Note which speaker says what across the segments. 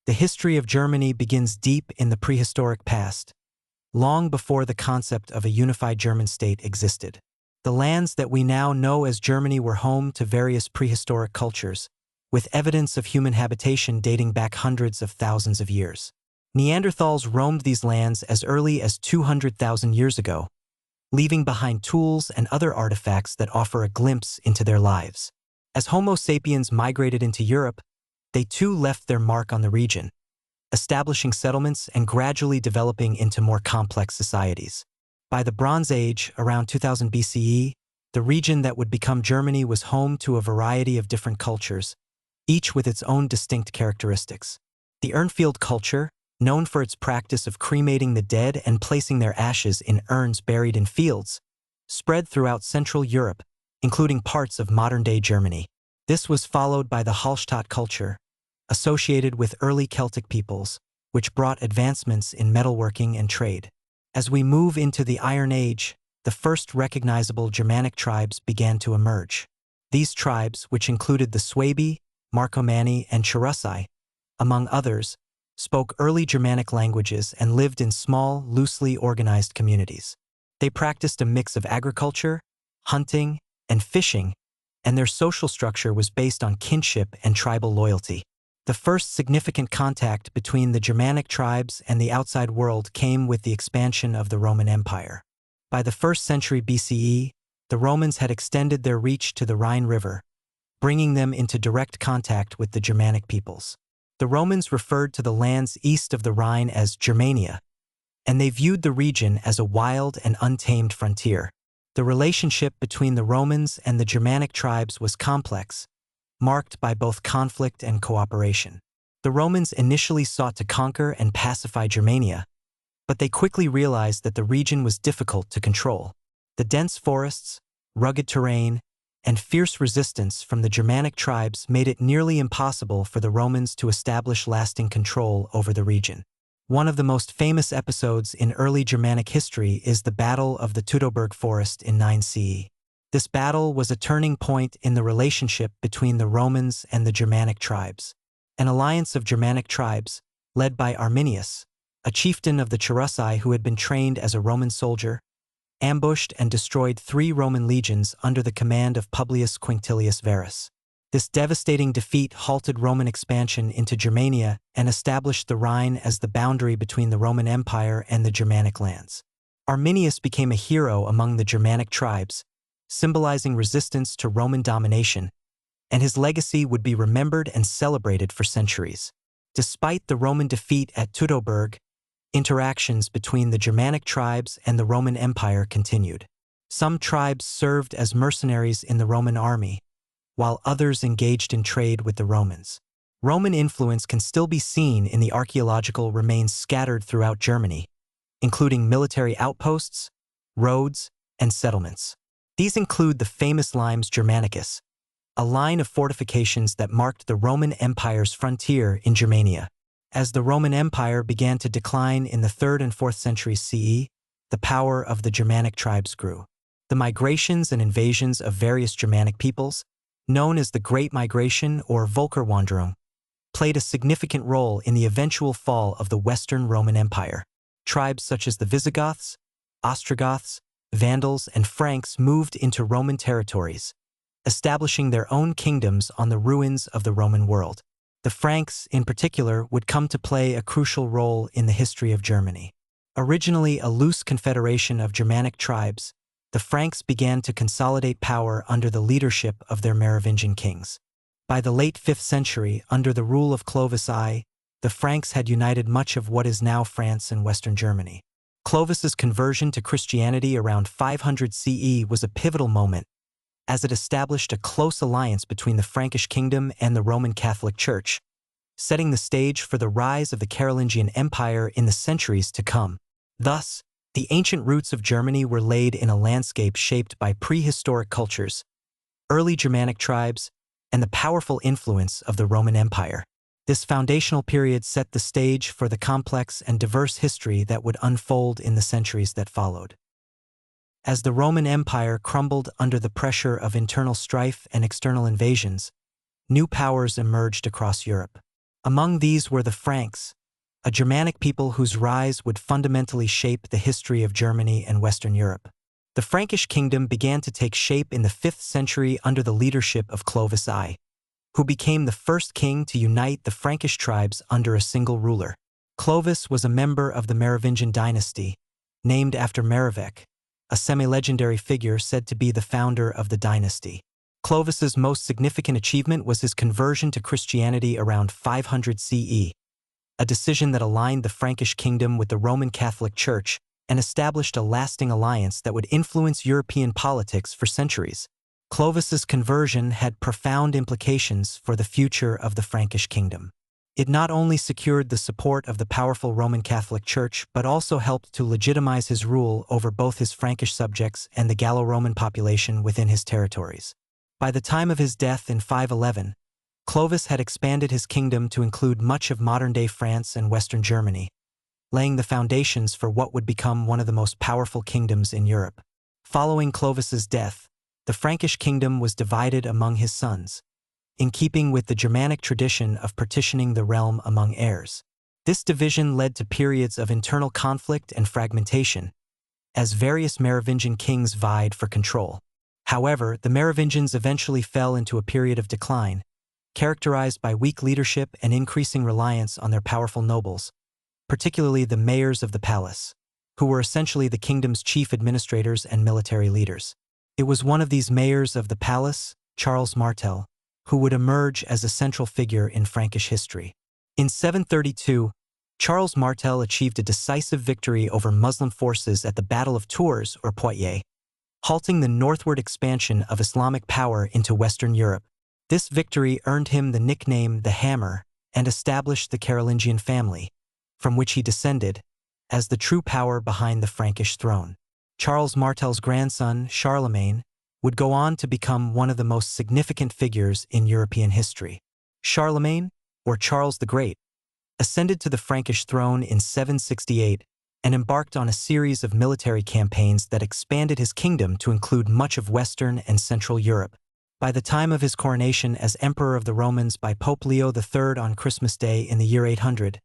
Speaker 1: The history of Germany begins deep in the prehistoric past, long before the concept of a unified German state existed. The lands that we now know as Germany were home to various prehistoric cultures, with evidence of human habitation dating back hundreds of thousands of years. Neanderthals roamed these lands as early as 200,000 years ago, leaving behind tools and other artifacts that offer a glimpse into their lives. As Homo sapiens migrated into Europe, they too left their mark on the region, establishing settlements and gradually developing into more complex societies. By the Bronze Age, around 2000 BCE, the region that would become Germany was home to a variety of different cultures, each with its own distinct characteristics. The Urnfield culture, known for its practice of cremating the dead and placing their ashes in urns buried in fields, spread throughout Central Europe, including parts of modern-day Germany. This was followed by the Hallstatt culture, associated with early Celtic peoples, which brought advancements in metalworking and trade. As we move into the Iron Age, the first recognizable Germanic tribes began to emerge. These tribes, which included the Suebi, Marcomanni, and Cherusci, among others, spoke early Germanic languages and lived in small, loosely organized communities. They practiced a mix of agriculture, hunting, and fishing, and their social structure was based on kinship and tribal loyalty. The first significant contact between the Germanic tribes and the outside world came with the expansion of the Roman Empire. By the 1st century BCE, the Romans had extended their reach to the Rhine River, bringing them into direct contact with the Germanic peoples. The Romans referred to the lands east of the Rhine as Germania, and they viewed the region as a wild and untamed frontier. The relationship between the Romans and the Germanic tribes was complex, marked by both conflict and cooperation. The Romans initially sought to conquer and pacify Germania, but they quickly realized that the region was difficult to control. The dense forests, rugged terrain, and fierce resistance from the Germanic tribes made it nearly impossible for the Romans to establish lasting control over the region. One of the most famous episodes in early Germanic history is the Battle of the Teutoburg Forest in 9 CE. This battle was a turning point in the relationship between the Romans and the Germanic tribes. An alliance of Germanic tribes, led by Arminius, a chieftain of the Cherusci who had been trained as a Roman soldier, ambushed and destroyed 3 Roman legions under the command of Publius Quinctilius Varus. This devastating defeat halted Roman expansion into Germania and established the Rhine as the boundary between the Roman Empire and the Germanic lands. Arminius became a hero among the Germanic tribes, symbolizing resistance to Roman domination, and his legacy would be remembered and celebrated for centuries. Despite the Roman defeat at Teutoburg, interactions between the Germanic tribes and the Roman Empire continued. Some tribes served as mercenaries in the Roman army, while others engaged in trade with the Romans. Roman influence can still be seen in the archaeological remains scattered throughout Germany, including military outposts, roads, and settlements. These include the famous Limes Germanicus, a line of fortifications that marked the Roman Empire's frontier in Germania. As the Roman Empire began to decline in the 3rd and 4th centuries CE, the power of the Germanic tribes grew. The migrations and invasions of various Germanic peoples, known as the Great Migration or Völkerwanderung, played a significant role in the eventual fall of the Western Roman Empire. Tribes such as the Visigoths, Ostrogoths, Vandals, and Franks moved into Roman territories, establishing their own kingdoms on the ruins of the Roman world. The Franks, in particular, would come to play a crucial role in the history of Germany. Originally a loose confederation of Germanic tribes, the Franks began to consolidate power under the leadership of their Merovingian kings. By the late 5th century, under the rule of Clovis I, the Franks had united much of what is now France and Western Germany. Clovis's conversion to Christianity around 500 CE was a pivotal moment, as it established a close alliance between the Frankish kingdom and the Roman Catholic Church, setting the stage for the rise of the Carolingian Empire in the centuries to come. Thus, the ancient roots of Germany were laid in a landscape shaped by prehistoric cultures, early Germanic tribes, and the powerful influence of the Roman Empire. This foundational period set the stage for the complex and diverse history that would unfold in the centuries that followed. As the Roman Empire crumbled under the pressure of internal strife and external invasions, new powers emerged across Europe. Among these were the Franks, a Germanic people whose rise would fundamentally shape the history of Germany and Western Europe. The Frankish kingdom began to take shape in the 5th century under the leadership of Clovis I, who became the first king to unite the Frankish tribes under a single ruler. Clovis was a member of the Merovingian dynasty, named after Merovech, a semi-legendary figure said to be the founder of the dynasty. Clovis's most significant achievement was his conversion to Christianity around 500 CE, a decision that aligned the Frankish kingdom with the Roman Catholic Church and established a lasting alliance that would influence European politics for centuries. Clovis's conversion had profound implications for the future of the Frankish kingdom. It not only secured the support of the powerful Roman Catholic Church but also helped to legitimize his rule over both his Frankish subjects and the Gallo-Roman population within his territories. By the time of his death in 511, Clovis had expanded his kingdom to include much of modern-day France and Western Germany, laying the foundations for what would become one of the most powerful kingdoms in Europe. Following Clovis's death, the Frankish kingdom was divided among his sons, in keeping with the Germanic tradition of partitioning the realm among heirs. This division led to periods of internal conflict and fragmentation, as various Merovingian kings vied for control. However, the Merovingians eventually fell into a period of decline, characterized by weak leadership and increasing reliance on their powerful nobles, particularly the mayors of the palace, who were essentially the kingdom's chief administrators and military leaders. It was one of these mayors of the palace, Charles Martel, who would emerge as a central figure in Frankish history. In 732, Charles Martel achieved a decisive victory over Muslim forces at the Battle of Tours or Poitiers, halting the northward expansion of Islamic power into Western Europe. This victory earned him the nickname the Hammer and established the Carolingian family, from which he descended, as the true power behind the Frankish throne. Charles Martel's grandson, Charlemagne, would go on to become one of the most significant figures in European history. Charlemagne, or Charles the Great, ascended to the Frankish throne in 768 and embarked on a series of military campaigns that expanded his kingdom to include much of Western and Central Europe. By the time of his coronation as Emperor of the Romans by Pope Leo III on Christmas Day in the year 800,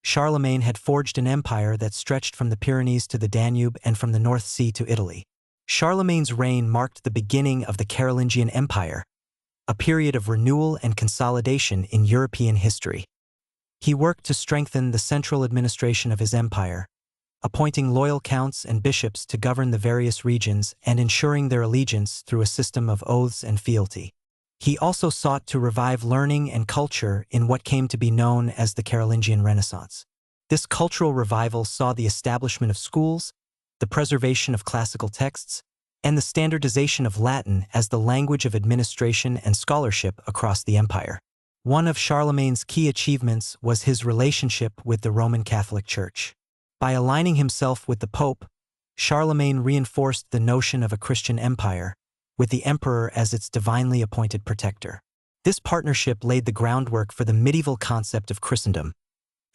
Speaker 1: Charlemagne had forged an empire that stretched from the Pyrenees to the Danube and from the North Sea to Italy. Charlemagne's reign marked the beginning of the Carolingian Empire, a period of renewal and consolidation in European history. He worked to strengthen the central administration of his empire, appointing loyal counts and bishops to govern the various regions and ensuring their allegiance through a system of oaths and fealty. He also sought to revive learning and culture in what came to be known as the Carolingian Renaissance. This cultural revival saw the establishment of schools, the preservation of classical texts, and the standardization of Latin as the language of administration and scholarship across the empire. One of Charlemagne's key achievements was his relationship with the Roman Catholic Church. By aligning himself with the Pope, Charlemagne reinforced the notion of a Christian empire, with the emperor as its divinely appointed protector. This partnership laid the groundwork for the medieval concept of Christendom,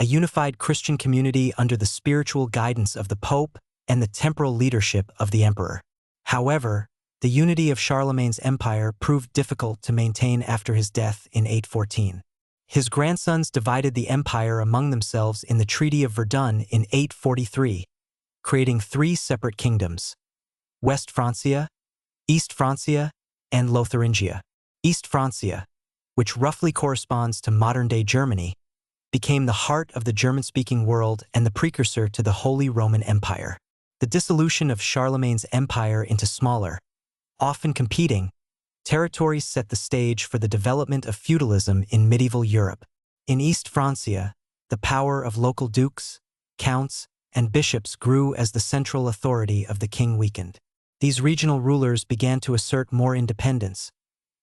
Speaker 1: a unified Christian community under the spiritual guidance of the Pope and the temporal leadership of the emperor. However, the unity of Charlemagne's empire proved difficult to maintain after his death in 814. His grandsons divided the empire among themselves in the Treaty of Verdun in 843, creating 3 separate kingdoms: West Francia, East Francia, and Lotharingia. East Francia, which roughly corresponds to modern-day Germany, became the heart of the German-speaking world and the precursor to the Holy Roman Empire. The dissolution of Charlemagne's empire into smaller, often competing, territories set the stage for the development of feudalism in medieval Europe. In East Francia, the power of local dukes, counts, and bishops grew as the central authority of the king weakened. These regional rulers began to assert more independence,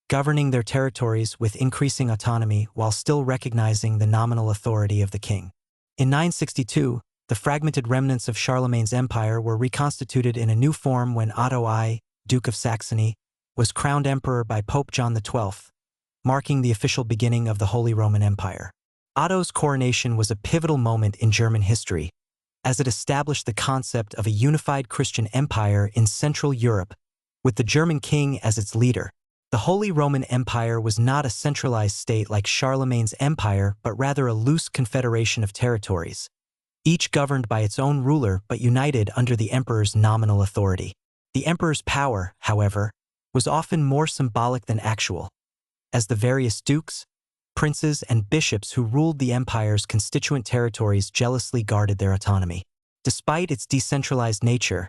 Speaker 1: governing their territories with increasing autonomy while still recognizing the nominal authority of the king. In 962, the fragmented remnants of Charlemagne's empire were reconstituted in a new form when Otto I, Duke of Saxony, was crowned emperor by Pope John XII, marking the official beginning of the Holy Roman Empire. Otto's coronation was a pivotal moment in German history, as it established the concept of a unified Christian empire in Central Europe, with the German king as its leader. The Holy Roman Empire was not a centralized state like Charlemagne's empire, but rather a loose confederation of territories, each governed by its own ruler but united under the emperor's nominal authority. The emperor's power, however, was often more symbolic than actual, as the various dukes, princes, and bishops who ruled the empire's constituent territories jealously guarded their autonomy. Despite its decentralized nature,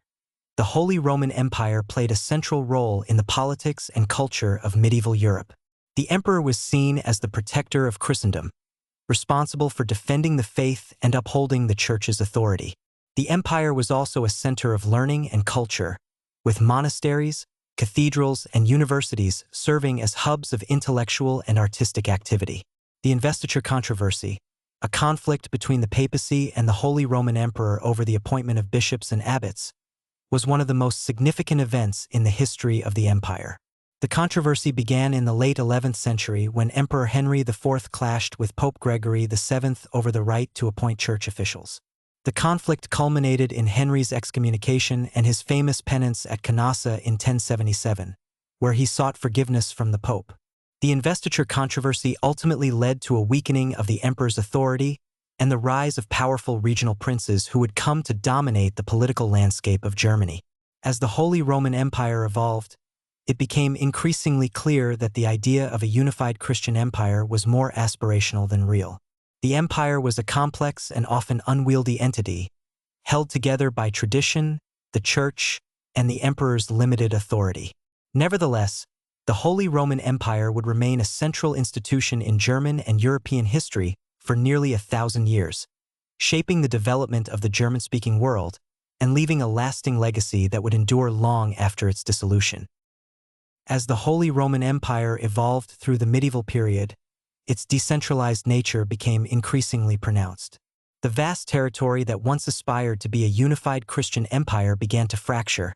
Speaker 1: the Holy Roman Empire played a central role in the politics and culture of medieval Europe. The emperor was seen as the protector of Christendom, responsible for defending the faith and upholding the church's authority. The empire was also a center of learning and culture, with monasteries, cathedrals, and universities serving as hubs of intellectual and artistic activity. The investiture controversy, a conflict between the papacy and the Holy Roman Emperor over the appointment of bishops and abbots, was one of the most significant events in the history of the empire. The controversy began in the late 11th century when Emperor Henry IV clashed with Pope Gregory VII over the right to appoint church officials. The conflict culminated in Henry's excommunication and his famous penance at Canossa in 1077, where he sought forgiveness from the Pope. The investiture controversy ultimately led to a weakening of the emperor's authority and the rise of powerful regional princes who would come to dominate the political landscape of Germany. As the Holy Roman Empire evolved, it became increasingly clear that the idea of a unified Christian empire was more aspirational than real. The empire was a complex and often unwieldy entity, held together by tradition, the church, and the emperor's limited authority. Nevertheless, the Holy Roman Empire would remain a central institution in German and European history for nearly 1,000 years, shaping the development of the German-speaking world and leaving a lasting legacy that would endure long after its dissolution. As the Holy Roman Empire evolved through the medieval period, its decentralized nature became increasingly pronounced. The vast territory that once aspired to be a unified Christian empire began to fracture,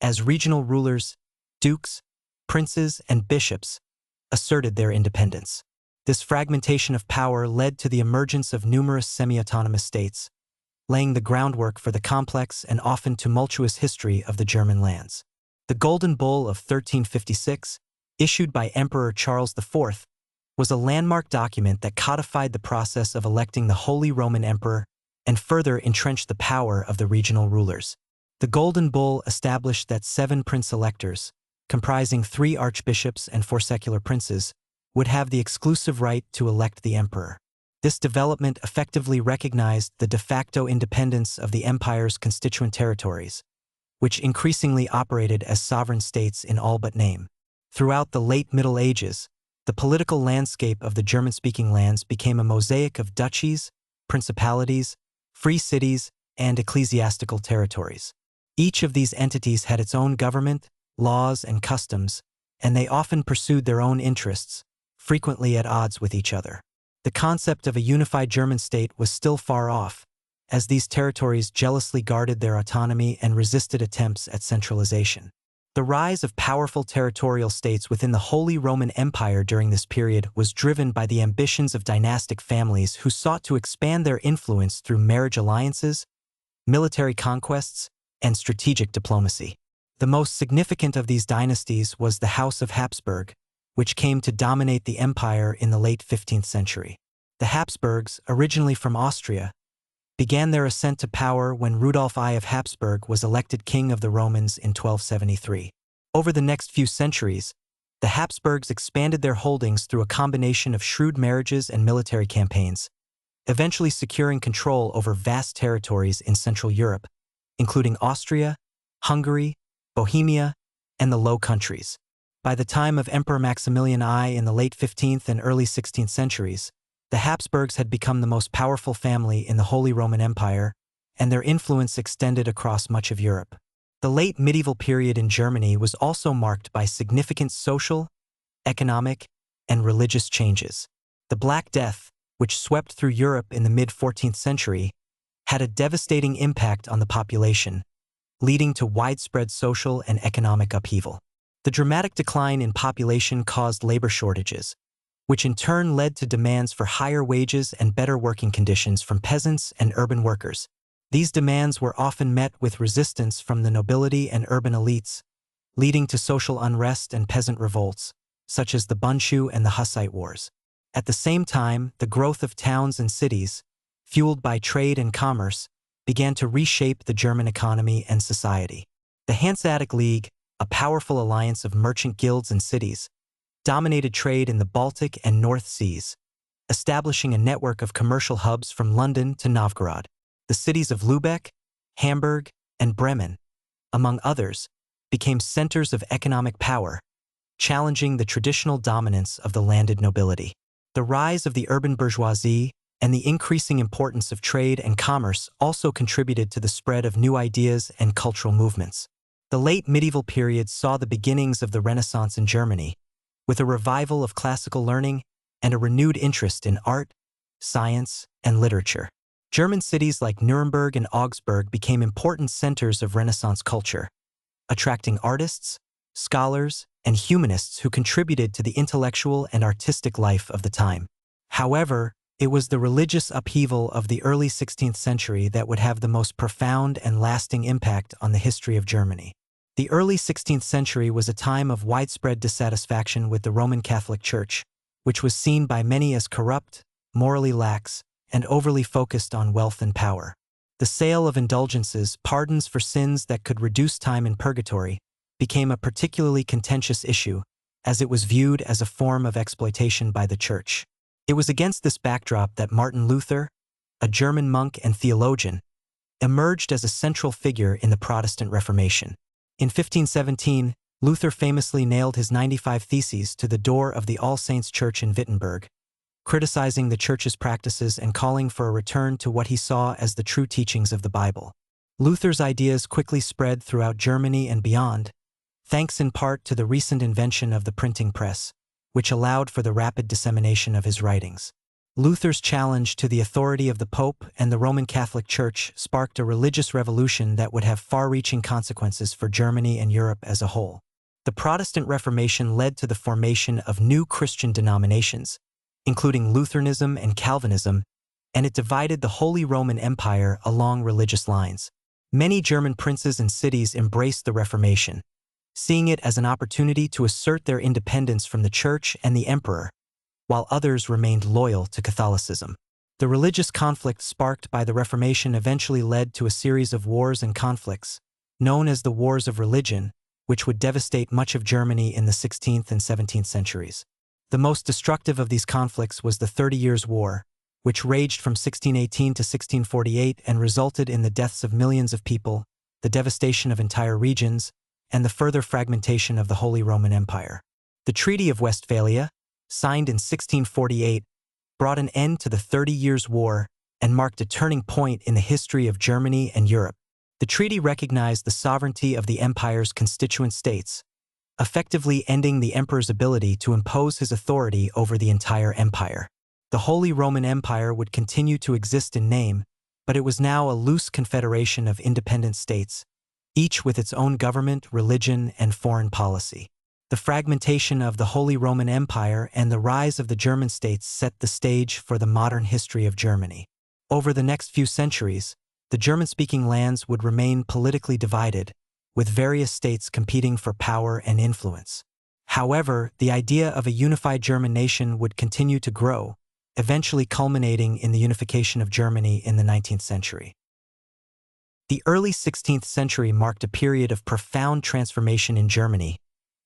Speaker 1: as regional rulers, dukes, princes, and bishops asserted their independence. This fragmentation of power led to the emergence of numerous semi-autonomous states, laying the groundwork for the complex and often tumultuous history of the German lands. The Golden Bull of 1356, issued by Emperor Charles IV, was a landmark document that codified the process of electing the Holy Roman Emperor and further entrenched the power of the regional rulers. The Golden Bull established that 7 prince-electors, comprising 3 archbishops and 4 secular princes, would have the exclusive right to elect the emperor. This development effectively recognized the de facto independence of the empire's constituent territories, which increasingly operated as sovereign states in all but name. Throughout the late Middle Ages, the political landscape of the German-speaking lands became a mosaic of duchies, principalities, free cities, and ecclesiastical territories. Each of these entities had its own government, laws, and customs, and they often pursued their own interests, frequently at odds with each other. The concept of a unified German state was still far off, as these territories jealously guarded their autonomy and resisted attempts at centralization. The rise of powerful territorial states within the Holy Roman Empire during this period was driven by the ambitions of dynastic families who sought to expand their influence through marriage alliances, military conquests, and strategic diplomacy. The most significant of these dynasties was the House of Habsburg, which came to dominate the empire in the late 15th century. The Habsburgs, originally from Austria, began their ascent to power when Rudolf I of Habsburg was elected king of the Romans in 1273. Over the next few centuries, the Habsburgs expanded their holdings through a combination of shrewd marriages and military campaigns, eventually securing control over vast territories in Central Europe, including Austria, Hungary, Bohemia, and the Low Countries. By the time of Emperor Maximilian I in the late 15th and early 16th centuries, the Habsburgs had become the most powerful family in the Holy Roman Empire, and their influence extended across much of Europe. The late medieval period in Germany was also marked by significant social, economic, and religious changes. The Black Death, which swept through Europe in the mid-14th century, had a devastating impact on the population, leading to widespread social and economic upheaval. The dramatic decline in population caused labor shortages, which in turn led to demands for higher wages and better working conditions from peasants and urban workers. These demands were often met with resistance from the nobility and urban elites, leading to social unrest and peasant revolts, such as the Bundschuh and the Hussite Wars. At the same time, the growth of towns and cities, fueled by trade and commerce, began to reshape the German economy and society. The Hanseatic League, a powerful alliance of merchant guilds and cities, dominated trade in the Baltic and North Seas, establishing a network of commercial hubs from London to Novgorod. The cities of Lübeck, Hamburg, and Bremen, among others, became centers of economic power, challenging the traditional dominance of the landed nobility. The rise of the urban bourgeoisie and the increasing importance of trade and commerce also contributed to the spread of new ideas and cultural movements. The late medieval period saw the beginnings of the Renaissance in Germany, with a revival of classical learning and a renewed interest in art, science, and literature. German cities like Nuremberg and Augsburg became important centers of Renaissance culture, attracting artists, scholars, and humanists who contributed to the intellectual and artistic life of the time. However, it was the religious upheaval of the early 16th century that would have the most profound and lasting impact on the history of Germany. The early 16th century was a time of widespread dissatisfaction with the Roman Catholic Church, which was seen by many as corrupt, morally lax, and overly focused on wealth and power. The sale of indulgences, pardons for sins that could reduce time in purgatory, became a particularly contentious issue, as it was viewed as a form of exploitation by the Church. It was against this backdrop that Martin Luther, a German monk and theologian, emerged as a central figure in the Protestant Reformation. In 1517, Luther famously nailed his 95 Theses to the door of the All Saints Church in Wittenberg, criticizing the Church's practices and calling for a return to what he saw as the true teachings of the Bible. Luther's ideas quickly spread throughout Germany and beyond, thanks in part to the recent invention of the printing press, which allowed for the rapid dissemination of his writings. Luther's challenge to the authority of the Pope and the Roman Catholic Church sparked a religious revolution that would have far-reaching consequences for Germany and Europe as a whole. The Protestant Reformation led to the formation of new Christian denominations, including Lutheranism and Calvinism, and it divided the Holy Roman Empire along religious lines. Many German princes and cities embraced the Reformation, seeing it as an opportunity to assert their independence from the Church and the Emperor, while others remained loyal to Catholicism. The religious conflict sparked by the Reformation eventually led to a series of wars and conflicts, known as the Wars of Religion, which would devastate much of Germany in the 16th and 17th centuries. The most destructive of these conflicts was the 30 Years' War, which raged from 1618 to 1648 and resulted in the deaths of millions of people, the devastation of entire regions, and the further fragmentation of the Holy Roman Empire. The Treaty of Westphalia, signed in 1648, brought an end to the 30 Years' War and marked a turning point in the history of Germany and Europe. The treaty recognized the sovereignty of the empire's constituent states, effectively ending the emperor's ability to impose his authority over the entire empire. The Holy Roman Empire would continue to exist in name, but it was now a loose confederation of independent states, each with its own government, religion, and foreign policy. The fragmentation of the Holy Roman Empire and the rise of the German states set the stage for the modern history of Germany. Over the next few centuries, the German-speaking lands would remain politically divided, with various states competing for power and influence. However, the idea of a unified German nation would continue to grow, eventually culminating in the unification of Germany in the 19th century. The early 16th century marked a period of profound transformation in Germany,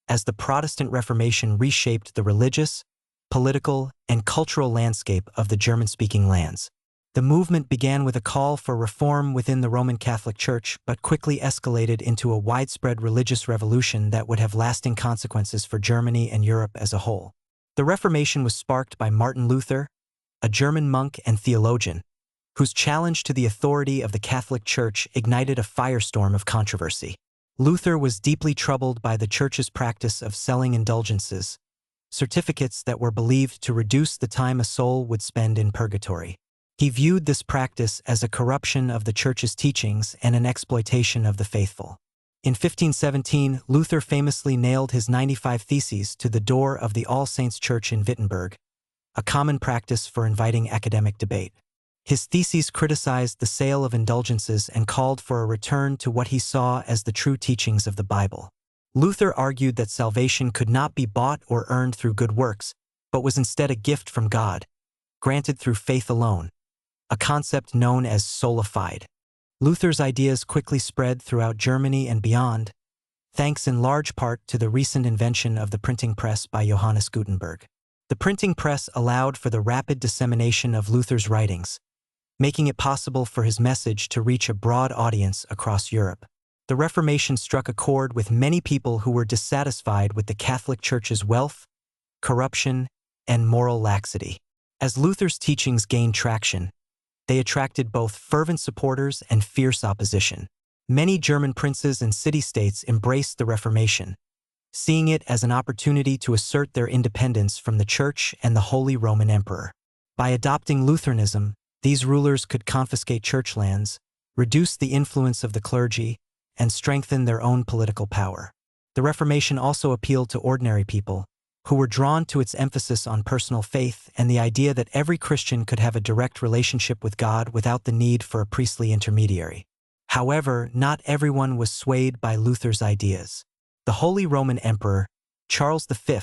Speaker 1: as the Protestant Reformation reshaped the religious, political, and cultural landscape of the German-speaking lands. The movement began with a call for reform within the Roman Catholic Church, but quickly escalated into a widespread religious revolution that would have lasting consequences for Germany and Europe as a whole. The Reformation was sparked by Martin Luther, a German monk and theologian, whose challenge to the authority of the Catholic Church ignited a firestorm of controversy. Luther was deeply troubled by the Church's practice of selling indulgences, certificates that were believed to reduce the time a soul would spend in purgatory. He viewed this practice as a corruption of the Church's teachings and an exploitation of the faithful. In 1517, Luther famously nailed his 95 Theses to the door of the All Saints Church in Wittenberg, a common practice for inviting academic debate. His theses criticized the sale of indulgences and called for a return to what he saw as the true teachings of the Bible. Luther argued that salvation could not be bought or earned through good works, but was instead a gift from God, granted through faith alone, a concept known as sola fide. Luther's ideas quickly spread throughout Germany and beyond, thanks in large part to the recent invention of the printing press by Johannes Gutenberg. The printing press allowed for the rapid dissemination of Luther's writings, making it possible for his message to reach a broad audience across Europe. The Reformation struck a chord with many people who were dissatisfied with the Catholic Church's wealth, corruption, and moral laxity. As Luther's teachings gained traction, they attracted both fervent supporters and fierce opposition. Many German princes and city-states embraced the Reformation, seeing it as an opportunity to assert their independence from the Church and the Holy Roman Emperor. By adopting Lutheranism, these rulers could confiscate church lands, reduce the influence of the clergy, and strengthen their own political power. The Reformation also appealed to ordinary people, who were drawn to its emphasis on personal faith and the idea that every Christian could have a direct relationship with God without the need for a priestly intermediary. However, not everyone was swayed by Luther's ideas. The Holy Roman Emperor, Charles V,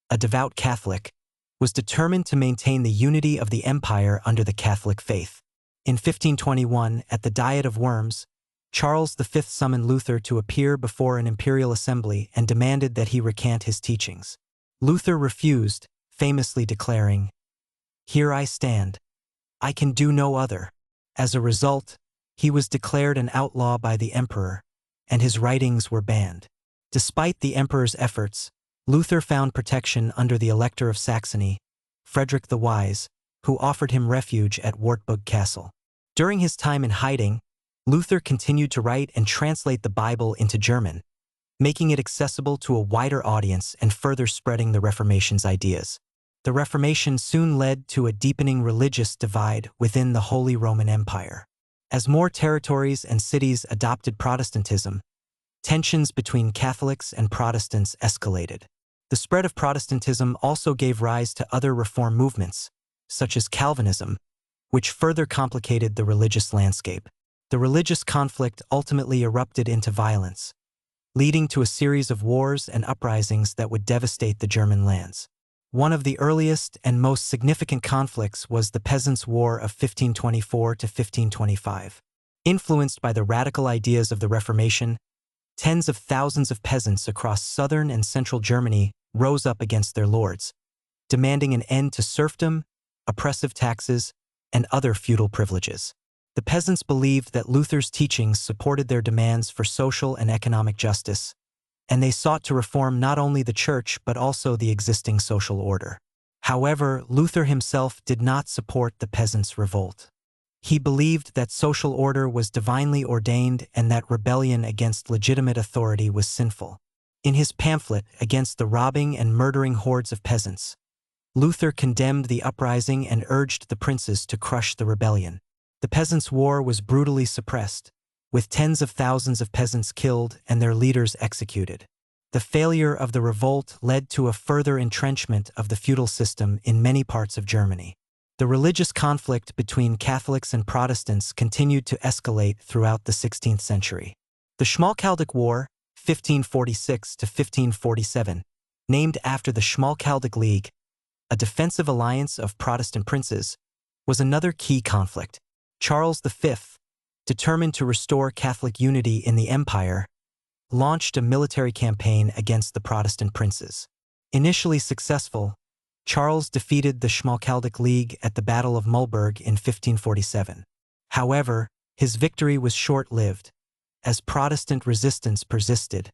Speaker 1: a devout Catholic, was determined to maintain the unity of the empire under the Catholic faith. In 1521, at the Diet of Worms, Charles V summoned Luther to appear before an imperial assembly and demanded that he recant his teachings. Luther refused, famously declaring, "Here I stand. I can do no other." As a result, he was declared an outlaw by the emperor, and his writings were banned. Despite the emperor's efforts, Luther found protection under the Elector of Saxony, Frederick the Wise, who offered him refuge at Wartburg Castle. During his time in hiding, Luther continued to write and translate the Bible into German, making it accessible to a wider audience and further spreading the Reformation's ideas. The Reformation soon led to a deepening religious divide within the Holy Roman Empire. As more territories and cities adopted Protestantism, tensions between Catholics and Protestants escalated. The spread of Protestantism also gave rise to other reform movements, such as Calvinism, which further complicated the religious landscape. The religious conflict ultimately erupted into violence, leading to a series of wars and uprisings that would devastate the German lands. One of the earliest and most significant conflicts was the Peasants' War of 1524 to 1525. Influenced by the radical ideas of the Reformation, tens of thousands of peasants across southern and central Germany rose up against their lords, demanding an end to serfdom, oppressive taxes, and other feudal privileges. The peasants believed that Luther's teachings supported their demands for social and economic justice, and they sought to reform not only the church but also the existing social order. However, Luther himself did not support the peasants' revolt. He believed that social order was divinely ordained and that rebellion against legitimate authority was sinful. In his pamphlet against the robbing and murdering hordes of peasants, Luther condemned the uprising and urged the princes to crush the rebellion. The Peasants' War was brutally suppressed, with tens of thousands of peasants killed and their leaders executed. The failure of the revolt led to a further entrenchment of the feudal system in many parts of Germany. The religious conflict between Catholics and Protestants continued to escalate throughout the 16th century. The Schmalkaldic War, 1546 to 1547, named after the Schmalkaldic League, a defensive alliance of Protestant princes, was another key conflict. Charles V, determined to restore Catholic unity in the empire, launched a military campaign against the Protestant princes. Initially successful, Charles defeated the Schmalkaldic League at the Battle of Mulberg in 1547. However, his victory was short-lived, as Protestant resistance persisted,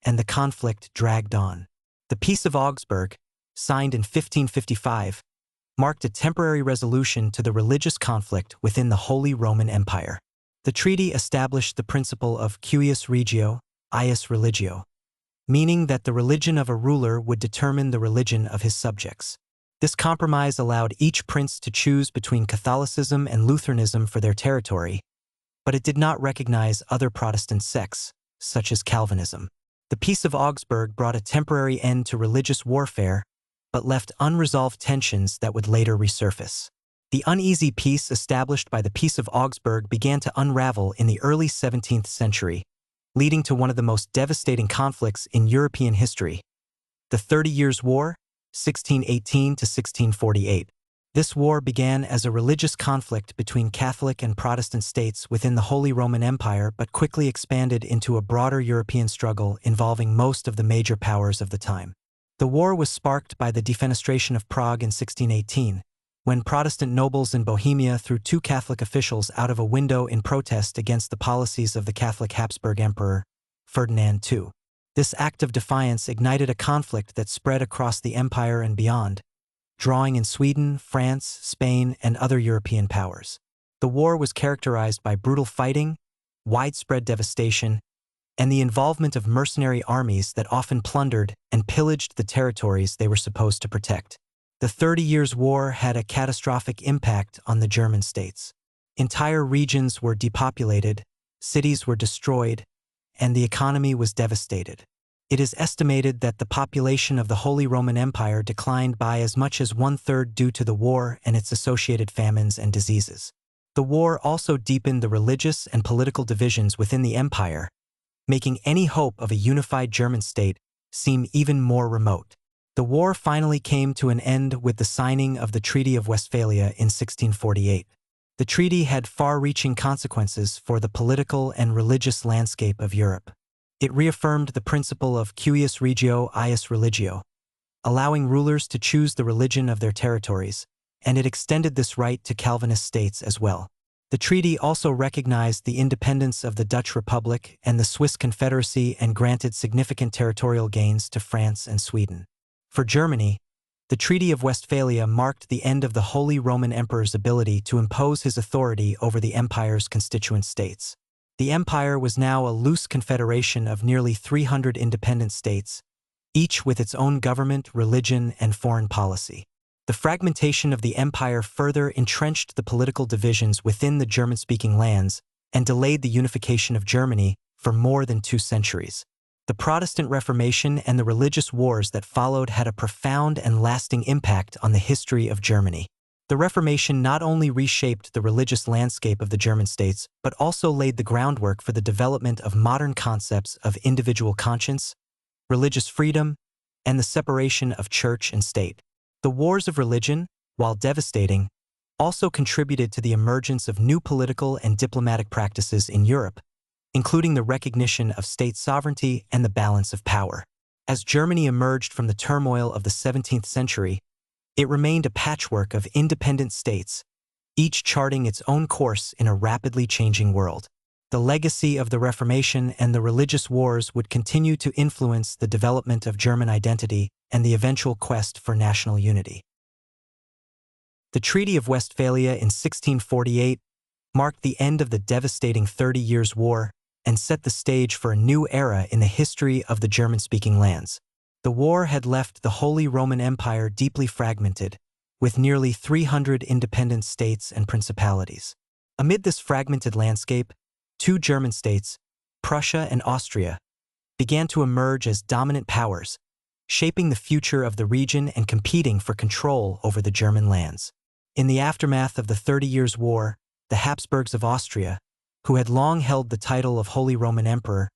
Speaker 1: and the conflict dragged on. The Peace of Augsburg, signed in 1555, marked a temporary resolution to the religious conflict within the Holy Roman Empire. The treaty established the principle of cuius regio, ius religio, meaning that the religion of a ruler would determine the religion of his subjects. This compromise allowed each prince to choose between Catholicism and Lutheranism for their territory, but it did not recognize other Protestant sects, such as Calvinism. The Peace of Augsburg brought a temporary end to religious warfare, but left unresolved tensions that would later resurface. The uneasy peace established by the Peace of Augsburg began to unravel in the early 17th century, leading to one of the most devastating conflicts in European history, the 30 Years' War, 1618 to 1648. This war began as a religious conflict between Catholic and Protestant states within the Holy Roman Empire but quickly expanded into a broader European struggle involving most of the major powers of the time. The war was sparked by the defenestration of Prague in 1618, when Protestant nobles in Bohemia threw two Catholic officials out of a window in protest against the policies of the Catholic Habsburg Emperor, Ferdinand II. This act of defiance ignited a conflict that spread across the empire and beyond, drawing in Sweden, France, Spain, and other European powers. The war was characterized by brutal fighting, widespread devastation, and the involvement of mercenary armies that often plundered and pillaged the territories they were supposed to protect. The 30 Years' War had a catastrophic impact on the German states. Entire regions were depopulated, cities were destroyed, and the economy was devastated. It is estimated that the population of the Holy Roman Empire declined by as much as 1/3 due to the war and its associated famines and diseases. The war also deepened the religious and political divisions within the empire, making any hope of a unified German state seem even more remote. The war finally came to an end with the signing of the Treaty of Westphalia in 1648. The treaty had far-reaching consequences for the political and religious landscape of Europe. It reaffirmed the principle of cuius regio, ius religio, allowing rulers to choose the religion of their territories, and it extended this right to Calvinist states as well. The treaty also recognized the independence of the Dutch Republic and the Swiss Confederacy and granted significant territorial gains to France and Sweden. For Germany, the Treaty of Westphalia marked the end of the Holy Roman Emperor's ability to impose his authority over the empire's constituent states. The empire was now a loose confederation of nearly 300 independent states, each with its own government, religion, and foreign policy. The fragmentation of the empire further entrenched the political divisions within the German-speaking lands and delayed the unification of Germany for more than 2 centuries. The Protestant Reformation and the religious wars that followed had a profound and lasting impact on the history of Germany. The Reformation not only reshaped the religious landscape of the German states, but also laid the groundwork for the development of modern concepts of individual conscience, religious freedom, and the separation of church and state. The wars of religion, while devastating, also contributed to the emergence of new political and diplomatic practices in Europe, including the recognition of state sovereignty and the balance of power. As Germany emerged from the turmoil of the 17th century, it remained a patchwork of independent states, each charting its own course in a rapidly changing world. The legacy of the Reformation and the religious wars would continue to influence the development of German identity and the eventual quest for national unity. The Treaty of Westphalia in 1648 marked the end of the devastating 30 Years' War and set the stage for a new era in the history of the German-speaking lands. The war had left the Holy Roman Empire deeply fragmented, with nearly 300 independent states and principalities. Amid this fragmented landscape, 2 German states, Prussia and Austria, began to emerge as dominant powers, shaping the future of the region and competing for control over the German lands. In the aftermath of the 30 Years' War, the Habsburgs of Austria, who had long held the title of Holy Roman Emperor,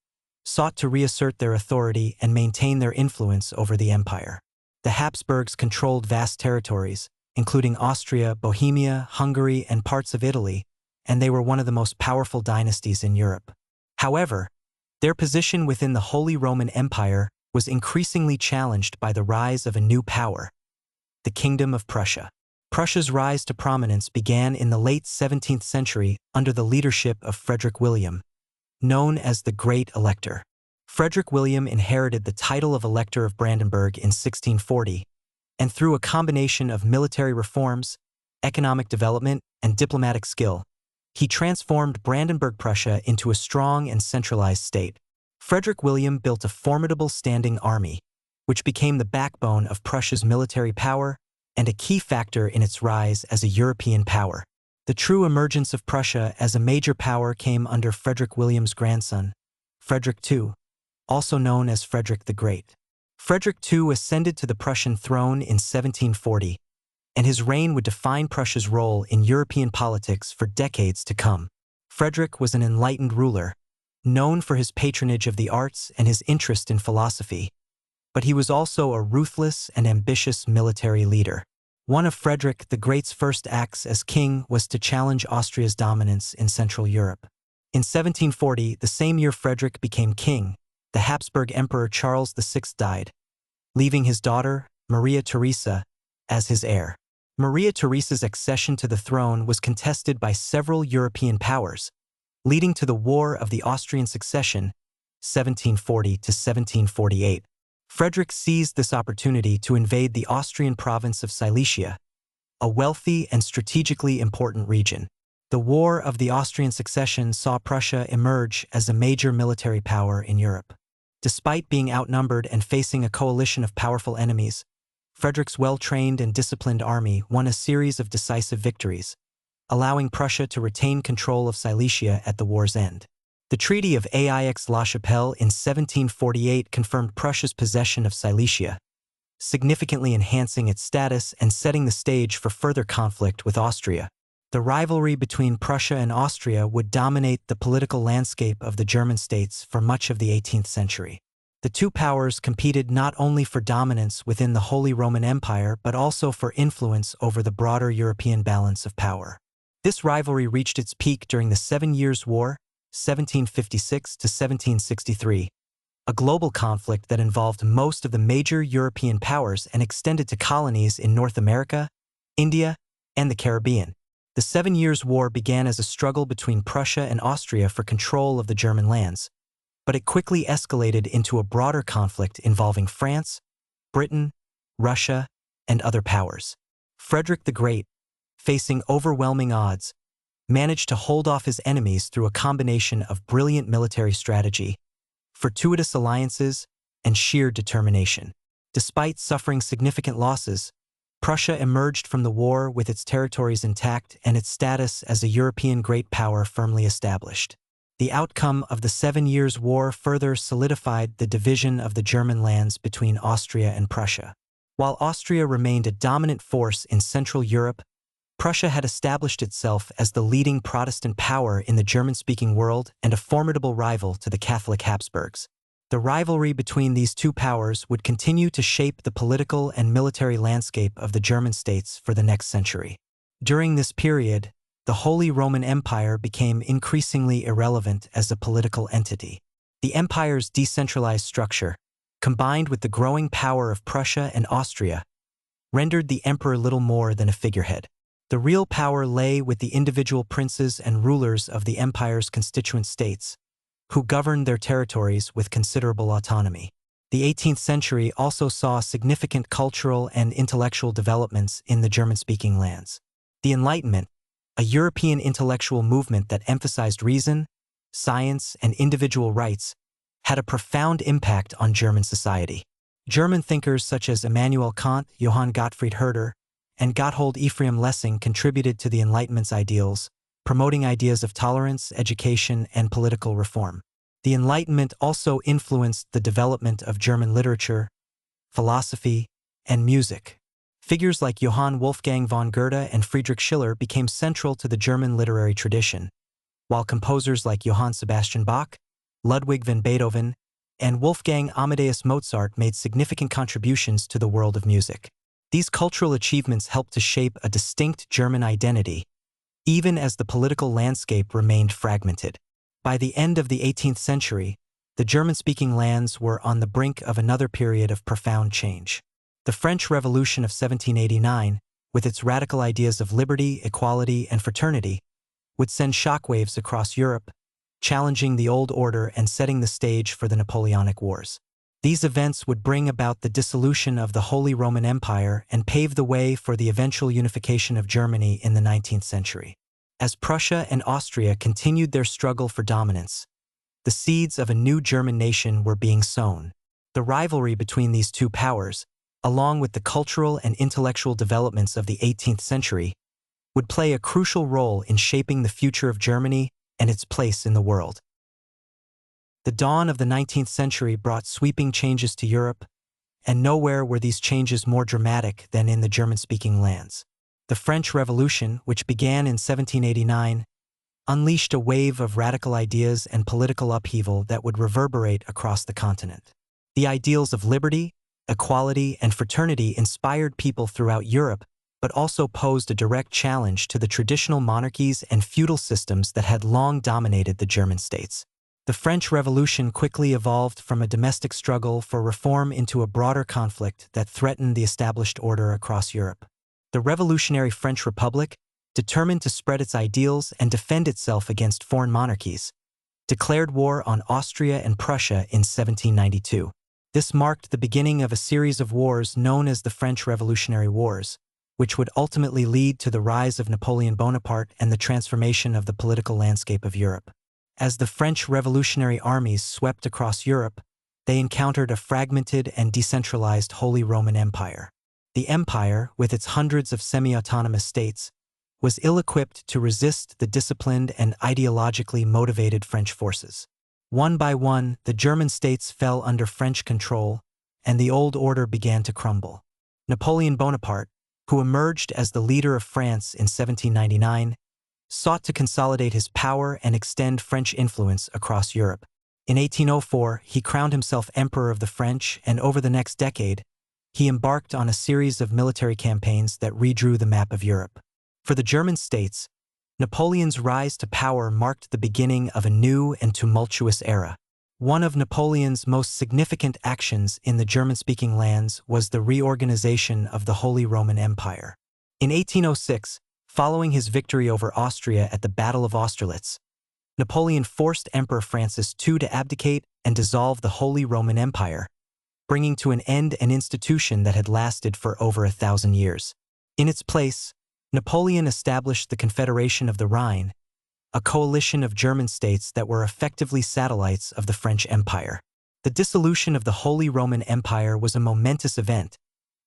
Speaker 1: sought to reassert their authority and maintain their influence over the empire. The Habsburgs controlled vast territories, including Austria, Bohemia, Hungary, and parts of Italy, and they were one of the most powerful dynasties in Europe. However, their position within the Holy Roman Empire was increasingly challenged by the rise of a new power, the Kingdom of Prussia. Prussia's rise to prominence began in the late 17th century under the leadership of Frederick William, known as the Great Elector. Frederick William inherited the title of Elector of Brandenburg in 1640, and through a combination of military reforms, economic development, and diplomatic skill, he transformed Brandenburg Prussia into a strong and centralized state. Frederick William built a formidable standing army, which became the backbone of Prussia's military power and a key factor in its rise as a European power. The true emergence of Prussia as a major power came under Frederick William's grandson, Frederick II, also known as Frederick the Great. Frederick II ascended to the Prussian throne in 1740, and his reign would define Prussia's role in European politics for decades to come. Frederick was an enlightened ruler, known for his patronage of the arts and his interest in philosophy, but he was also a ruthless and ambitious military leader. One of Frederick the Great's first acts as king was to challenge Austria's dominance in Central Europe. In 1740, the same year Frederick became king, the Habsburg Emperor Charles VI died, leaving his daughter, Maria Theresa, as his heir. Maria Theresa's accession to the throne was contested by several European powers, leading to the War of the Austrian Succession, 1740 to 1748. Frederick seized this opportunity to invade the Austrian province of Silesia, a wealthy and strategically important region. The War of the Austrian Succession saw Prussia emerge as a major military power in Europe. Despite being outnumbered and facing a coalition of powerful enemies, Frederick's well-trained and disciplined army won a series of decisive victories, allowing Prussia to retain control of Silesia at the war's end. The Treaty of Aix-la-Chapelle in 1748 confirmed Prussia's possession of Silesia, significantly enhancing its status and setting the stage for further conflict with Austria. The rivalry between Prussia and Austria would dominate the political landscape of the German states for much of the 18th century. The two powers competed not only for dominance within the Holy Roman Empire but also for influence over the broader European balance of power. This rivalry reached its peak during the 7 Years' War, 1756 to 1763, a global conflict that involved most of the major European powers and extended to colonies in North America, India, and the Caribbean. The 7 Years' War began as a struggle between Prussia and Austria for control of the German lands, but it quickly escalated into a broader conflict involving France, Britain, Russia, and other powers. Frederick the Great, facing overwhelming odds, managed to hold off his enemies through a combination of brilliant military strategy, fortuitous alliances, and sheer determination. Despite suffering significant losses, Prussia emerged from the war with its territories intact and its status as a European great power firmly established. The outcome of the 7 Years' War further solidified the division of the German lands between Austria and Prussia. While Austria remained a dominant force in Central Europe, Prussia had established itself as the leading Protestant power in the German-speaking world and a formidable rival to the Catholic Habsburgs. The rivalry between these two powers would continue to shape the political and military landscape of the German states for the next century. During this period, the Holy Roman Empire became increasingly irrelevant as a political entity. The empire's decentralized structure, combined with the growing power of Prussia and Austria, rendered the emperor little more than a figurehead. The real power lay with the individual princes and rulers of the empire's constituent states, who governed their territories with considerable autonomy. The 18th century also saw significant cultural and intellectual developments in the German-speaking lands. The Enlightenment, a European intellectual movement that emphasized reason, science, and individual rights, had a profound impact on German society. German thinkers such as Immanuel Kant, Johann Gottfried Herder, and Gotthold Ephraim Lessing contributed to the Enlightenment's ideals, promoting ideas of tolerance, education, and political reform. The Enlightenment also influenced the development of German literature, philosophy, and music. Figures like Johann Wolfgang von Goethe and Friedrich Schiller became central to the German literary tradition, while composers like Johann Sebastian Bach, Ludwig van Beethoven, and Wolfgang Amadeus Mozart made significant contributions to the world of music. These cultural achievements helped to shape a distinct German identity, even as the political landscape remained fragmented. By the end of the 18th century, the German-speaking lands were on the brink of another period of profound change. The French Revolution of 1789, with its radical ideas of liberty, equality, and fraternity, would send shockwaves across Europe, challenging the old order and setting the stage for the Napoleonic Wars. These events would bring about the dissolution of the Holy Roman Empire and pave the way for the eventual unification of Germany in the 19th century. As Prussia and Austria continued their struggle for dominance, the seeds of a new German nation were being sown. The rivalry between these two powers, along with the cultural and intellectual developments of the 18th century, would play a crucial role in shaping the future of Germany and its place in the world. The dawn of the 19th century brought sweeping changes to Europe, and nowhere were these changes more dramatic than in the German-speaking lands. The French Revolution, which began in 1789, unleashed a wave of radical ideas and political upheaval that would reverberate across the continent. The ideals of liberty, equality, and fraternity inspired people throughout Europe, but also posed a direct challenge to the traditional monarchies and feudal systems that had long dominated the German states. The French Revolution quickly evolved from a domestic struggle for reform into a broader conflict that threatened the established order across Europe. The revolutionary French Republic, determined to spread its ideals and defend itself against foreign monarchies, declared war on Austria and Prussia in 1792. This marked the beginning of a series of wars known as the French Revolutionary Wars, which would ultimately lead to the rise of Napoleon Bonaparte and the transformation of the political landscape of Europe. As the French revolutionary armies swept across Europe, they encountered a fragmented and decentralized Holy Roman Empire. The empire, with its hundreds of semi-autonomous states, was ill-equipped to resist the disciplined and ideologically motivated French forces. One by one, the German states fell under French control, and the old order began to crumble. Napoleon Bonaparte, who emerged as the leader of France in 1799, sought to consolidate his power and extend French influence across Europe. In 1804, he crowned himself Emperor of the French, and over the next decade, he embarked on a series of military campaigns that redrew the map of Europe. For the German states, Napoleon's rise to power marked the beginning of a new and tumultuous era. One of Napoleon's most significant actions in the German-speaking lands was the reorganization of the Holy Roman Empire. In 1806, following his victory over Austria at the Battle of Austerlitz, Napoleon forced Emperor Francis II to abdicate and dissolve the Holy Roman Empire, bringing to an end an institution that had lasted for over 1,000 years. In its place, Napoleon established the Confederation of the Rhine, a coalition of German states that were effectively satellites of the French Empire. The dissolution of the Holy Roman Empire was a momentous event,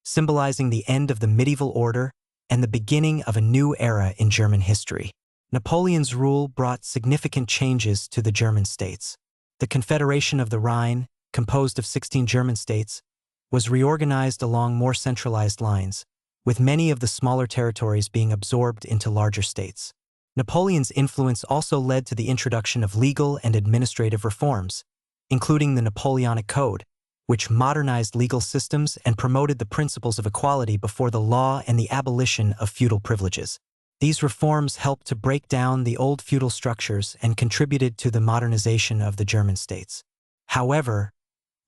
Speaker 1: symbolizing the end of the medieval order and the beginning of a new era in German history. Napoleon's rule brought significant changes to the German states. The Confederation of the Rhine, composed of 16 German states, was reorganized along more centralized lines, with many of the smaller territories being absorbed into larger states. Napoleon's influence also led to the introduction of legal and administrative reforms, including the Napoleonic Code, which modernized legal systems and promoted the principles of equality before the law and the abolition of feudal privileges. These reforms helped to break down the old feudal structures and contributed to the modernization of the German states. However,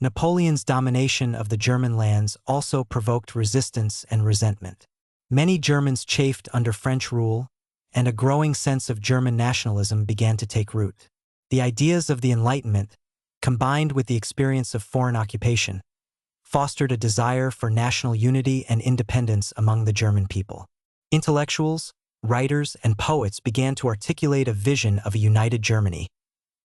Speaker 1: Napoleon's domination of the German lands also provoked resistance and resentment. Many Germans chafed under French rule, and a growing sense of German nationalism began to take root. The ideas of the Enlightenment, combined with the experience of foreign occupation, fostered a desire for national unity and independence among the German people. Intellectuals, writers, and poets began to articulate a vision of a united Germany,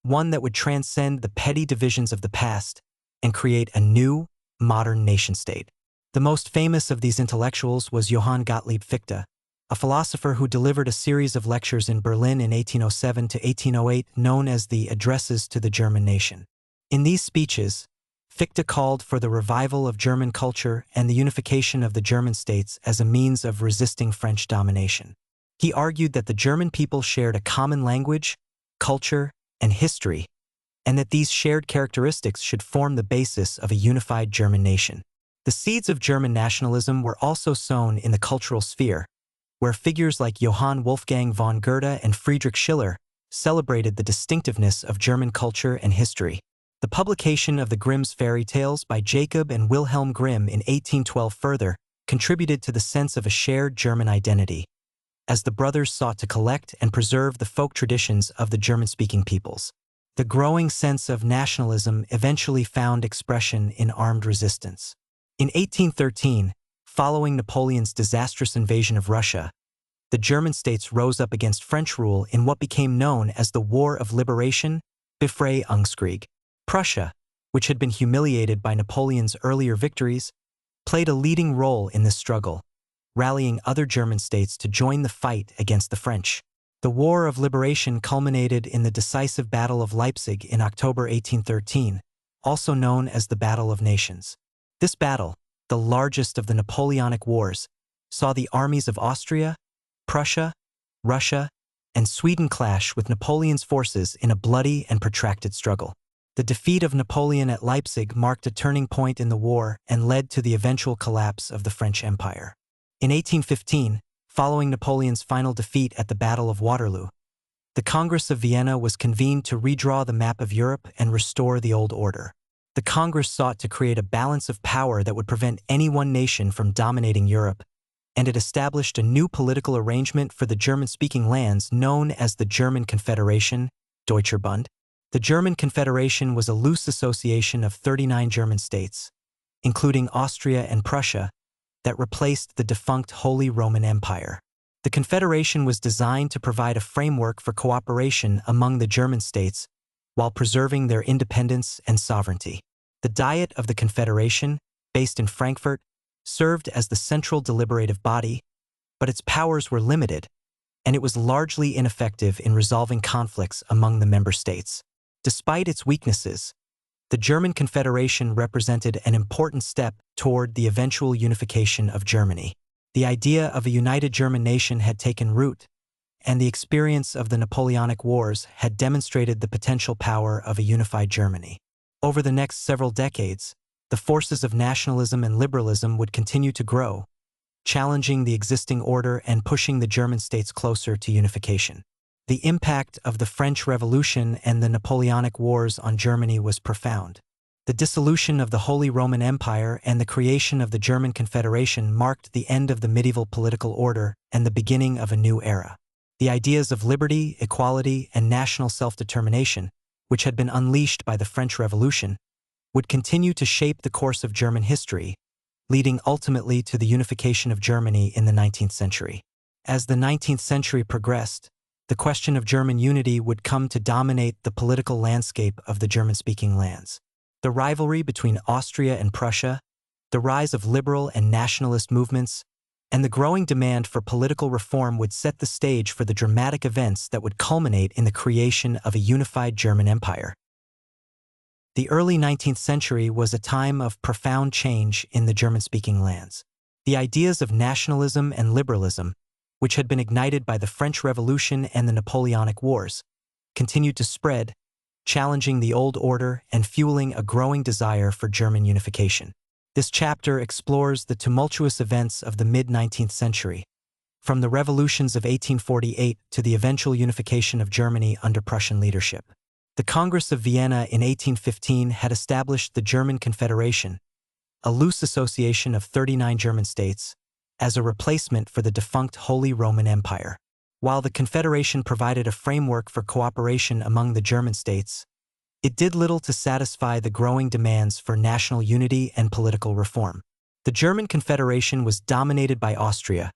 Speaker 1: one that would transcend the petty divisions of the past and create a new, modern nation-state. The most famous of these intellectuals was Johann Gottlieb Fichte, a philosopher who delivered a series of lectures in Berlin in 1807 to 1808 known as the Addresses to the German Nation. In these speeches, Fichte called for the revival of German culture and the unification of the German states as a means of resisting French domination. He argued that the German people shared a common language, culture, and history, and that these shared characteristics should form the basis of a unified German nation. The seeds of German nationalism were also sown in the cultural sphere, where figures like Johann Wolfgang von Goethe and Friedrich Schiller celebrated the distinctiveness of German culture and history. The publication of the Grimm's fairy tales by Jacob and Wilhelm Grimm in 1812 further contributed to the sense of a shared German identity, as the brothers sought to collect and preserve the folk traditions of the German-speaking peoples. The growing sense of nationalism eventually found expression in armed resistance. In 1813, following Napoleon's disastrous invasion of Russia, the German states rose up against French rule in what became known as the War of Liberation, Befreiungskrieg. Prussia, which had been humiliated by Napoleon's earlier victories, played a leading role in this struggle, rallying other German states to join the fight against the French. The War of Liberation culminated in the decisive Battle of Leipzig in October 1813, also known as the Battle of Nations. This battle, the largest of the Napoleonic Wars, saw the armies of Austria, Prussia, Russia, and Sweden clash with Napoleon's forces in a bloody and protracted struggle. The defeat of Napoleon at Leipzig marked a turning point in the war and led to the eventual collapse of the French Empire. In 1815, following Napoleon's final defeat at the Battle of Waterloo, the Congress of Vienna was convened to redraw the map of Europe and restore the old order. The Congress sought to create a balance of power that would prevent any one nation from dominating Europe, and it established a new political arrangement for the German-speaking lands known as the German Confederation, Deutscher Bund. The German Confederation was a loose association of 39 German states, including Austria and Prussia, that replaced the defunct Holy Roman Empire. The Confederation was designed to provide a framework for cooperation among the German states while preserving their independence and sovereignty. The Diet of the Confederation, based in Frankfurt, served as the central deliberative body, but its powers were limited, and it was largely ineffective in resolving conflicts among the member states. Despite its weaknesses, the German Confederation represented an important step toward the eventual unification of Germany. The idea of a united German nation had taken root, and the experience of the Napoleonic Wars had demonstrated the potential power of a unified Germany. Over the next several decades, the forces of nationalism and liberalism would continue to grow, challenging the existing order and pushing the German states closer to unification. The impact of the French Revolution and the Napoleonic Wars on Germany was profound. The dissolution of the Holy Roman Empire and the creation of the German Confederation marked the end of the medieval political order and the beginning of a new era. The ideas of liberty, equality, and national self-determination, which had been unleashed by the French Revolution, would continue to shape the course of German history, leading ultimately to the unification of Germany in the 19th century. As the 19th century progressed, the question of German unity would come to dominate the political landscape of the German-speaking lands. The rivalry between Austria and Prussia, the rise of liberal and nationalist movements, and the growing demand for political reform would set the stage for the dramatic events that would culminate in the creation of a unified German empire. The early 19th century was a time of profound change in the German-speaking lands. The ideas of nationalism and liberalism, which had been ignited by the French Revolution and the Napoleonic Wars, continued to spread, challenging the old order and fueling a growing desire for German unification. This chapter explores the tumultuous events of the mid-19th century, from the revolutions of 1848 to the eventual unification of Germany under Prussian leadership. The Congress of Vienna in 1815 had established the German Confederation, a loose association of 39 German states, as a replacement for the defunct Holy Roman Empire. While the Confederation provided a framework for cooperation among the German states, it did little to satisfy the growing demands for national unity and political reform. The German Confederation was dominated by Austria,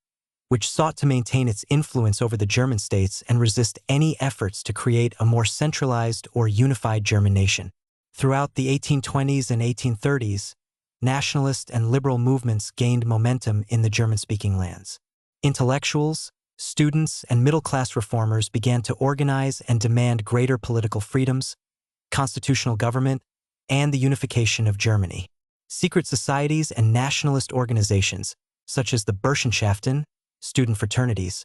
Speaker 1: which sought to maintain its influence over the German states and resist any efforts to create a more centralized or unified German nation. Throughout the 1820s and 1830s, nationalist and liberal movements gained momentum in the German-speaking lands. Intellectuals, students, and middle-class reformers began to organize and demand greater political freedoms, constitutional government, and the unification of Germany. Secret societies and nationalist organizations, such as the Burschenschaften, student fraternities,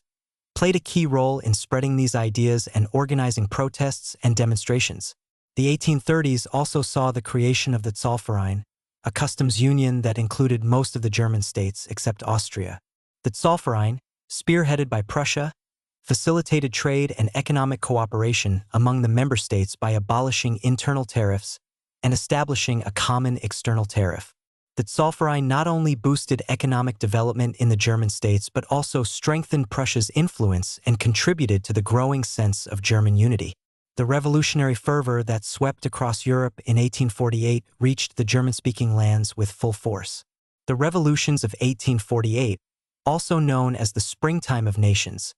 Speaker 1: played a key role in spreading these ideas and organizing protests and demonstrations. The 1830s also saw the creation of the Zollverein, a customs union that included most of the German states except Austria. The Zollverein, spearheaded by Prussia, facilitated trade and economic cooperation among the member states by abolishing internal tariffs and establishing a common external tariff. The Zollverein not only boosted economic development in the German states but also strengthened Prussia's influence and contributed to the growing sense of German unity. The revolutionary fervor that swept across Europe in 1848 reached the German-speaking lands with full force. The revolutions of 1848, also known as the Springtime of Nations,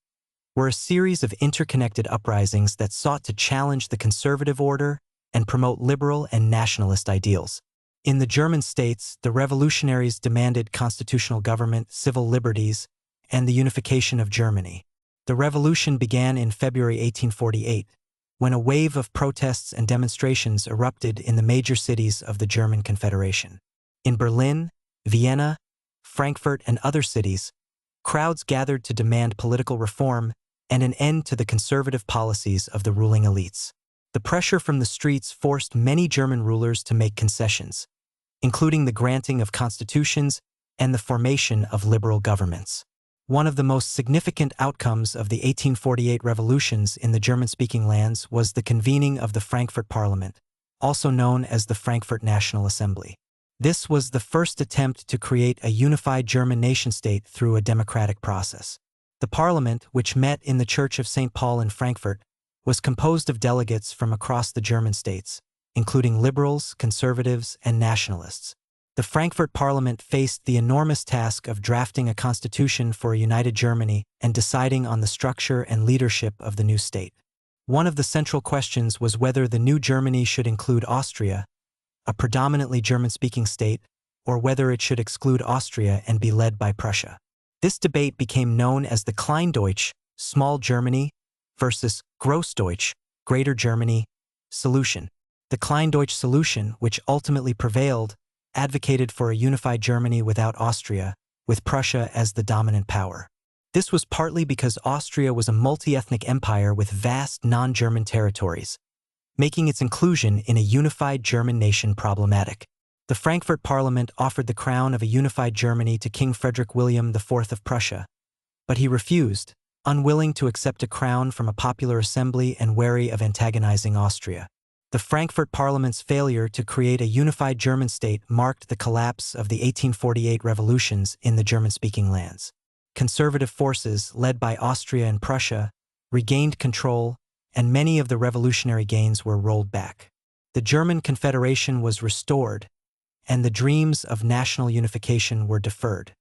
Speaker 1: were a series of interconnected uprisings that sought to challenge the conservative order and promote liberal and nationalist ideals. In the German states, the revolutionaries demanded constitutional government, civil liberties, and the unification of Germany. The revolution began in February 1848, when a wave of protests and demonstrations erupted in the major cities of the German Confederation. In Berlin, Vienna, Frankfurt, and other cities, crowds gathered to demand political reform, and an end to the conservative policies of the ruling elites. The pressure from the streets forced many German rulers to make concessions, including the granting of constitutions and the formation of liberal governments. One of the most significant outcomes of the 1848 revolutions in the German-speaking lands was the convening of the Frankfurt Parliament, also known as the Frankfurt National Assembly. This was the first attempt to create a unified German nation-state through a democratic process. The parliament, which met in the Church of St. Paul in Frankfurt, was composed of delegates from across the German states, including liberals, conservatives, and nationalists. The Frankfurt Parliament faced the enormous task of drafting a constitution for a united Germany and deciding on the structure and leadership of the new state. One of the central questions was whether the new Germany should include Austria, a predominantly German-speaking state, or whether it should exclude Austria and be led by Prussia. This debate became known as the Kleindeutsch, small Germany, versus Großdeutsch, Greater Germany, solution. The Kleindeutsch solution, which ultimately prevailed, advocated for a unified Germany without Austria, with Prussia as the dominant power. This was partly because Austria was a multi-ethnic empire with vast non-German territories, making its inclusion in a unified German nation problematic. The Frankfurt Parliament offered the crown of a unified Germany to King Frederick William IV of Prussia, but he refused, unwilling to accept a crown from a popular assembly and wary of antagonizing Austria. The Frankfurt Parliament's failure to create a unified German state marked the collapse of the 1848 revolutions in the German-speaking lands. Conservative forces, led by Austria and Prussia, regained control, and many of the revolutionary gains were rolled back. The German Confederation was restored, and the dreams of national unification were deferred.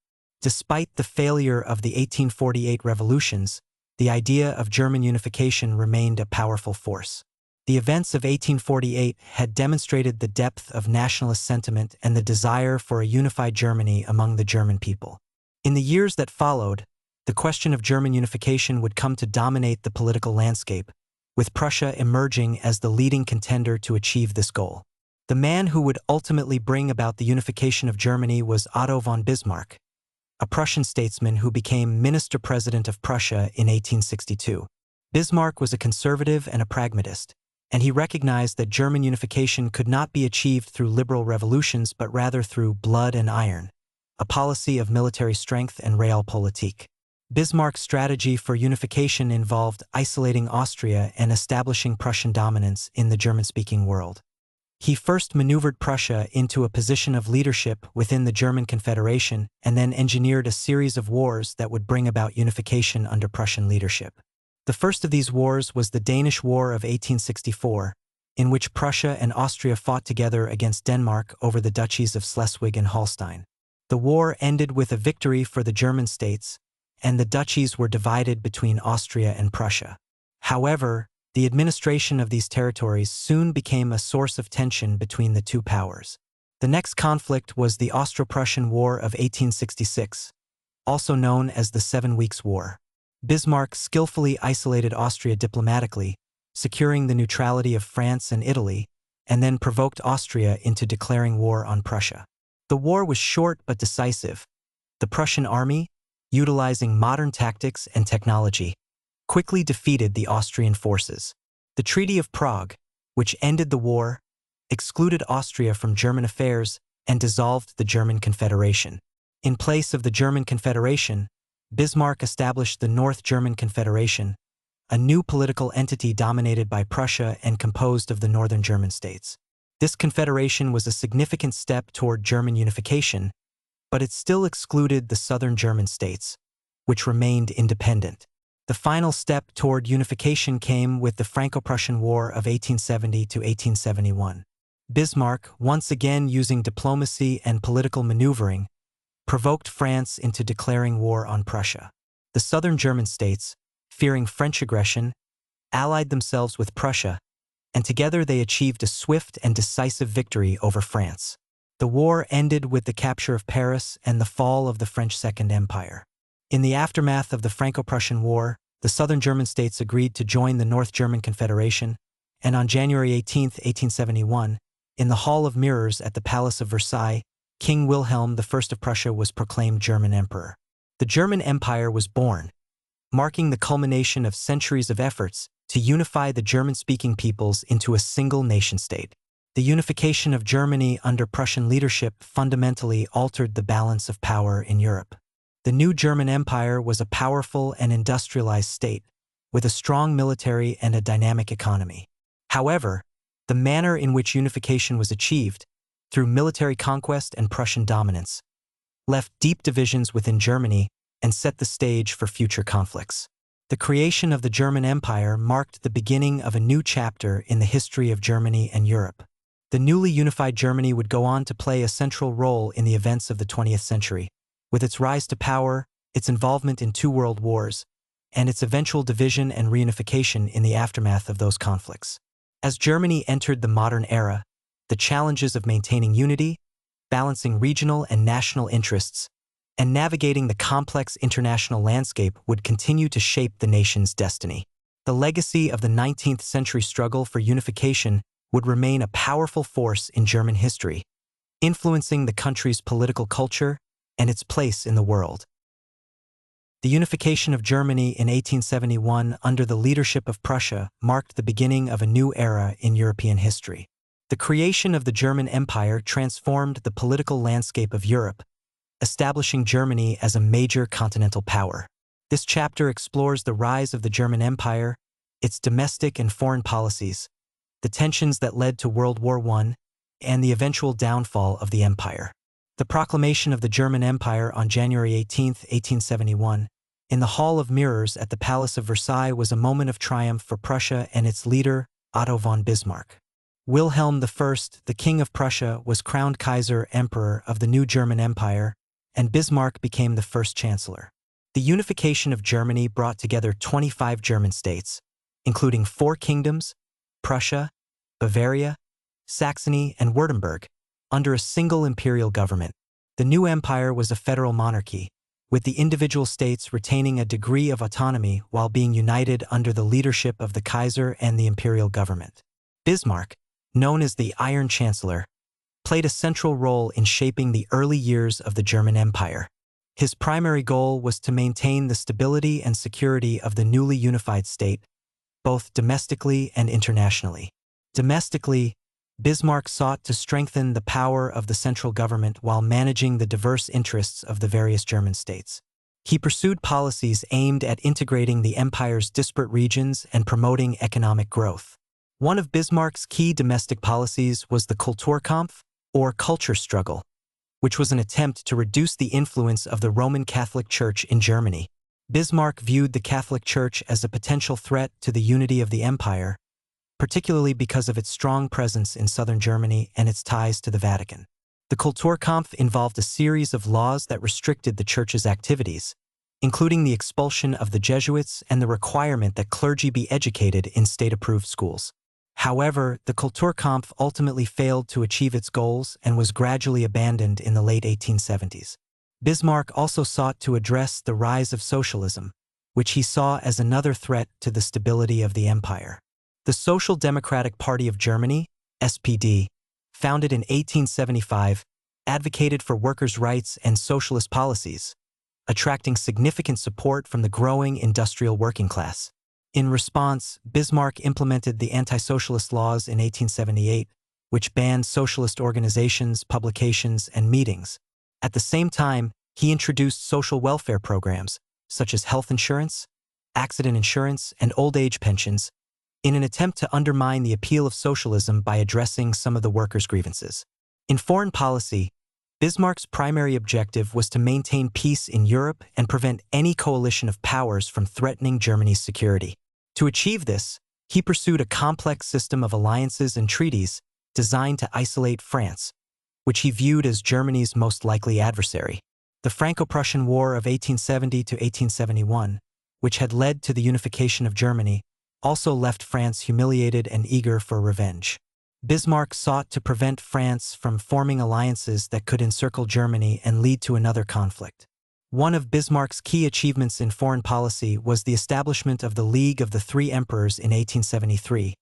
Speaker 1: Despite the failure of the 1848 revolutions, the idea of German unification remained a powerful force. The events of 1848 had demonstrated the depth of nationalist sentiment and the desire for a unified Germany among the German people. In the years that followed, the question of German unification would come to dominate the political landscape, with Prussia emerging as the leading contender to achieve this goal. The man who would ultimately bring about the unification of Germany was Otto von Bismarck, a Prussian statesman who became Minister-President of Prussia in 1862. Bismarck was a conservative and a pragmatist, and he recognized that German unification could not be achieved through liberal revolutions but rather through blood and iron, a policy of military strength and realpolitik. Bismarck's strategy for unification involved isolating Austria and establishing Prussian dominance in the German-speaking world. He first maneuvered Prussia into a position of leadership within the German Confederation and then engineered a series of wars that would bring about unification under Prussian leadership. The first of these wars was the Danish War of 1864, in which Prussia and Austria fought together against Denmark over the duchies of Schleswig and Holstein. The war ended with a victory for the German states, and the duchies were divided between Austria and Prussia. However, the administration of these territories soon became a source of tension between the two powers. The next conflict was the Austro-Prussian War of 1866, also known as the 7 Weeks' War. Bismarck skillfully isolated Austria diplomatically, securing the neutrality of France and Italy, and then provoked Austria into declaring war on Prussia. The war was short but decisive. The Prussian army, utilizing modern tactics and technology, quickly defeated the Austrian forces. The Treaty of Prague, which ended the war, excluded Austria from German affairs and dissolved the German Confederation. In place of the German Confederation, Bismarck established the North German Confederation, a new political entity dominated by Prussia and composed of the northern German states. This confederation was a significant step toward German unification, but it still excluded the southern German states, which remained independent. The final step toward unification came with the Franco-Prussian War of 1870 to 1871. Bismarck, once again using diplomacy and political maneuvering, provoked France into declaring war on Prussia. The southern German states, fearing French aggression, allied themselves with Prussia, and together they achieved a swift and decisive victory over France. The war ended with the capture of Paris and the fall of the French Second Empire. In the aftermath of the Franco-Prussian War, the southern German states agreed to join the North German Confederation, and on January 18, 1871, in the Hall of Mirrors at the Palace of Versailles, King Wilhelm I of Prussia was proclaimed German Emperor. The German Empire was born, marking the culmination of centuries of efforts to unify the German-speaking peoples into a single nation-state. The unification of Germany under Prussian leadership fundamentally altered the balance of power in Europe. The new German Empire was a powerful and industrialized state, with a strong military and a dynamic economy. However, the manner in which unification was achieved, through military conquest and Prussian dominance, left deep divisions within Germany and set the stage for future conflicts. The creation of the German Empire marked the beginning of a new chapter in the history of Germany and Europe. The newly unified Germany would go on to play a central role in the events of the 20th century, with its rise to power, its involvement in 2 world wars, and its eventual division and reunification in the aftermath of those conflicts. As Germany entered the modern era, the challenges of maintaining unity, balancing regional and national interests, and navigating the complex international landscape would continue to shape the nation's destiny. The legacy of the 19th century struggle for unification would remain a powerful force in German history, influencing the country's political culture and its place in the world. The unification of Germany in 1871 under the leadership of Prussia marked the beginning of a new era in European history. The creation of the German Empire transformed the political landscape of Europe, establishing Germany as a major continental power. This chapter explores the rise of the German Empire, its domestic and foreign policies, the tensions that led to World War I, and the eventual downfall of the empire. The proclamation of the German Empire on January 18, 1871, in the Hall of Mirrors at the Palace of Versailles was a moment of triumph for Prussia and its leader, Otto von Bismarck. Wilhelm I, the King of Prussia, was crowned Kaiser-Emperor of the new German Empire, and Bismarck became the first chancellor. The unification of Germany brought together 25 German states, including 4 kingdoms, Prussia, Bavaria, Saxony, and Württemberg, under a single imperial government. The new empire was a federal monarchy, with the individual states retaining a degree of autonomy while being united under the leadership of the Kaiser and the imperial government. Bismarck, known as the Iron Chancellor, played a central role in shaping the early years of the German Empire. His primary goal was to maintain the stability and security of the newly unified state, both domestically and internationally. Domestically, Bismarck sought to strengthen the power of the central government while managing the diverse interests of the various German states. He pursued policies aimed at integrating the empire's disparate regions and promoting economic growth. One of Bismarck's key domestic policies was the Kulturkampf, or culture struggle, which was an attempt to reduce the influence of the Roman Catholic Church in Germany. Bismarck viewed the Catholic Church as a potential threat to the unity of the empire, particularly because of its strong presence in southern Germany and its ties to the Vatican. The Kulturkampf involved a series of laws that restricted the Church's activities, including the expulsion of the Jesuits and the requirement that clergy be educated in state-approved schools. However, the Kulturkampf ultimately failed to achieve its goals and was gradually abandoned in the late 1870s. Bismarck also sought to address the rise of socialism, which he saw as another threat to the stability of the empire. The Social Democratic Party of Germany, SPD, founded in 1875, advocated for workers' rights and socialist policies, attracting significant support from the growing industrial working class. In response, Bismarck implemented the anti-socialist laws in 1878, which banned socialist organizations, publications, and meetings. At the same time, he introduced social welfare programs, such as health insurance, accident insurance, and old age pensions, in an attempt to undermine the appeal of socialism by addressing some of the workers' grievances. In foreign policy, Bismarck's primary objective was to maintain peace in Europe and prevent any coalition of powers from threatening Germany's security. To achieve this, he pursued a complex system of alliances and treaties designed to isolate France, which he viewed as Germany's most likely adversary. The Franco-Prussian War of 1870 to 1871, which had led to the unification of Germany, also left France humiliated and eager for revenge. Bismarck sought to prevent France from forming alliances that could encircle Germany and lead to another conflict. One of Bismarck's key achievements in foreign policy was the establishment of the League of the Three Emperors in 1873,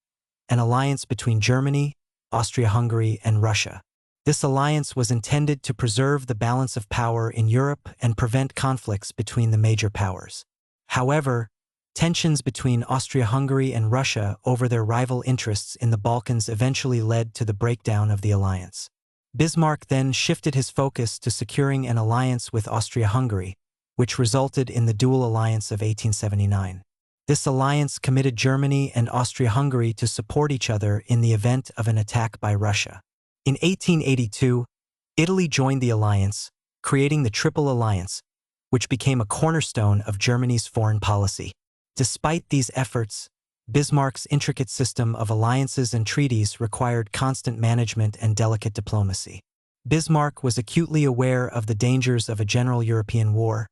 Speaker 1: an alliance between Germany, Austria-Hungary, and Russia. This alliance was intended to preserve the balance of power in Europe and prevent conflicts between the major powers. However, tensions between Austria-Hungary and Russia over their rival interests in the Balkans eventually led to the breakdown of the alliance. Bismarck then shifted his focus to securing an alliance with Austria-Hungary, which resulted in the Dual Alliance of 1879. This alliance committed Germany and Austria-Hungary to support each other in the event of an attack by Russia. In 1882, Italy joined the alliance, creating the Triple Alliance, which became a cornerstone of Germany's foreign policy. Despite these efforts, Bismarck's intricate system of alliances and treaties required constant management and delicate diplomacy. Bismarck was acutely aware of the dangers of a general European war,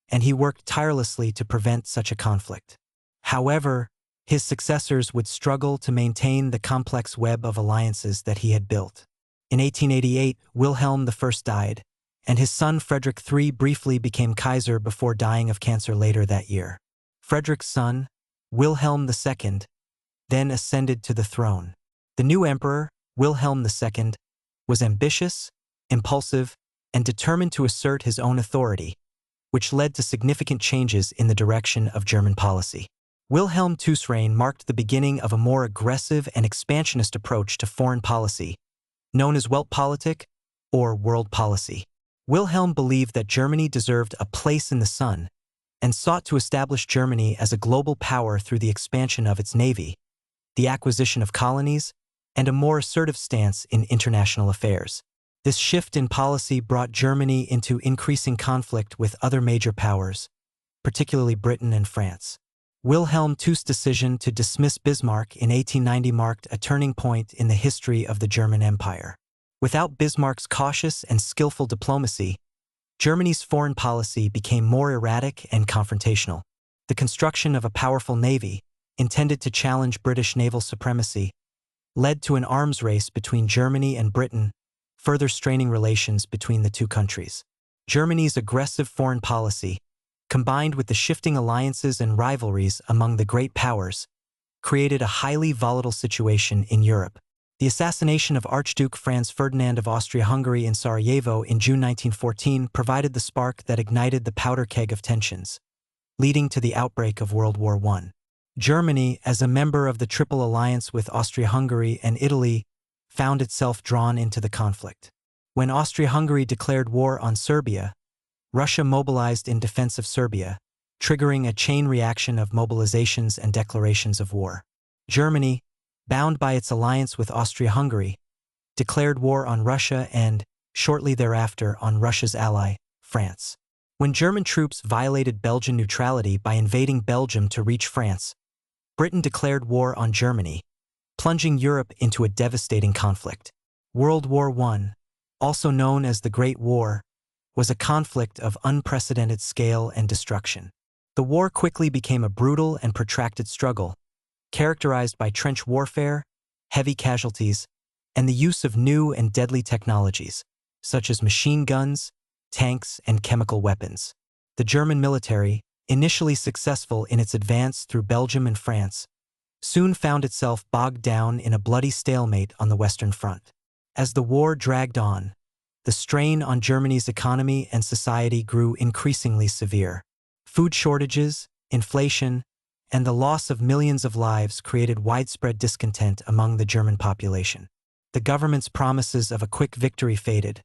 Speaker 1: and he worked tirelessly to prevent such a conflict. However, his successors would struggle to maintain the complex web of alliances that he had built. In 1888, Wilhelm I died, and his son Frederick III briefly became Kaiser before dying of cancer later that year. Frederick's son, Wilhelm II, then ascended to the throne. The new emperor, Wilhelm II, was ambitious, impulsive, and determined to assert his own authority, which led to significant changes in the direction of German policy. Wilhelm II's reign marked the beginning of a more aggressive and expansionist approach to foreign policy, known as Weltpolitik or world policy. Wilhelm believed that Germany deserved a place in the sun and sought to establish Germany as a global power through the expansion of its navy, the acquisition of colonies, and a more assertive stance in international affairs. This shift in policy brought Germany into increasing conflict with other major powers, particularly Britain and France. Wilhelm II's decision to dismiss Bismarck in 1890 marked a turning point in the history of the German Empire. Without Bismarck's cautious and skillful diplomacy, Germany's foreign policy became more erratic and confrontational. The construction of a powerful navy, intended to challenge British naval supremacy, led to an arms race between Germany and Britain, further straining relations between the two countries. Germany's aggressive foreign policy, combined with the shifting alliances and rivalries among the great powers, created a highly volatile situation in Europe. The assassination of Archduke Franz Ferdinand of Austria-Hungary in Sarajevo in June 1914 provided the spark that ignited the powder keg of tensions, leading to the outbreak of World War I. Germany, as a member of the Triple Alliance with Austria-Hungary and Italy, found itself drawn into the conflict. When Austria-Hungary declared war on Serbia, Russia mobilized in defense of Serbia, triggering a chain reaction of mobilizations and declarations of war. Germany, bound by its alliance with Austria-Hungary, declared war on Russia and, shortly thereafter, on Russia's ally, France. When German troops violated Belgian neutrality by invading Belgium to reach France, Britain declared war on Germany, plunging Europe into a devastating conflict. World War I, also known as the Great War, was a conflict of unprecedented scale and destruction. The war quickly became a brutal and protracted struggle, characterized by trench warfare, heavy casualties, and the use of new and deadly technologies, such as machine guns, tanks, and chemical weapons. The German military, initially successful in its advance through Belgium and France, soon found itself bogged down in a bloody stalemate on the Western Front. As the war dragged on, the strain on Germany's economy and society grew increasingly severe. Food shortages, inflation, and the loss of millions of lives created widespread discontent among the German population. The government's promises of a quick victory faded,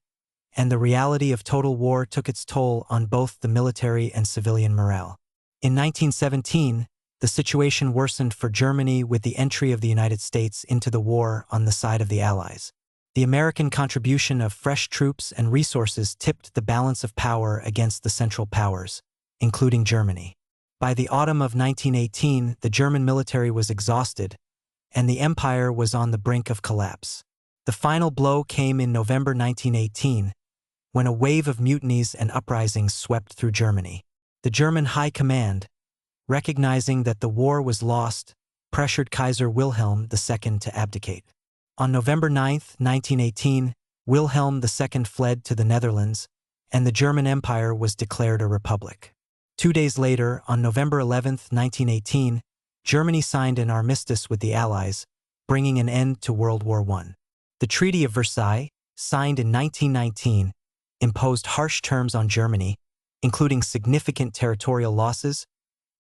Speaker 1: and the reality of total war took its toll on both the military and civilian morale. In 1917, the situation worsened for Germany with the entry of the United States into the war on the side of the Allies. The American contribution of fresh troops and resources tipped the balance of power against the Central Powers, including Germany. By the autumn of 1918, the German military was exhausted, and the empire was on the brink of collapse. The final blow came in November 1918, when a wave of mutinies and uprisings swept through Germany. The German High Command, recognizing that the war was lost, pressured Kaiser Wilhelm II to abdicate. On November 9, 1918, Wilhelm II fled to the Netherlands, and the German Empire was declared a republic. 2 days later, on November 11, 1918, Germany signed an armistice with the Allies, bringing an end to World War I. The Treaty of Versailles, signed in 1919, imposed harsh terms on Germany, including significant territorial losses,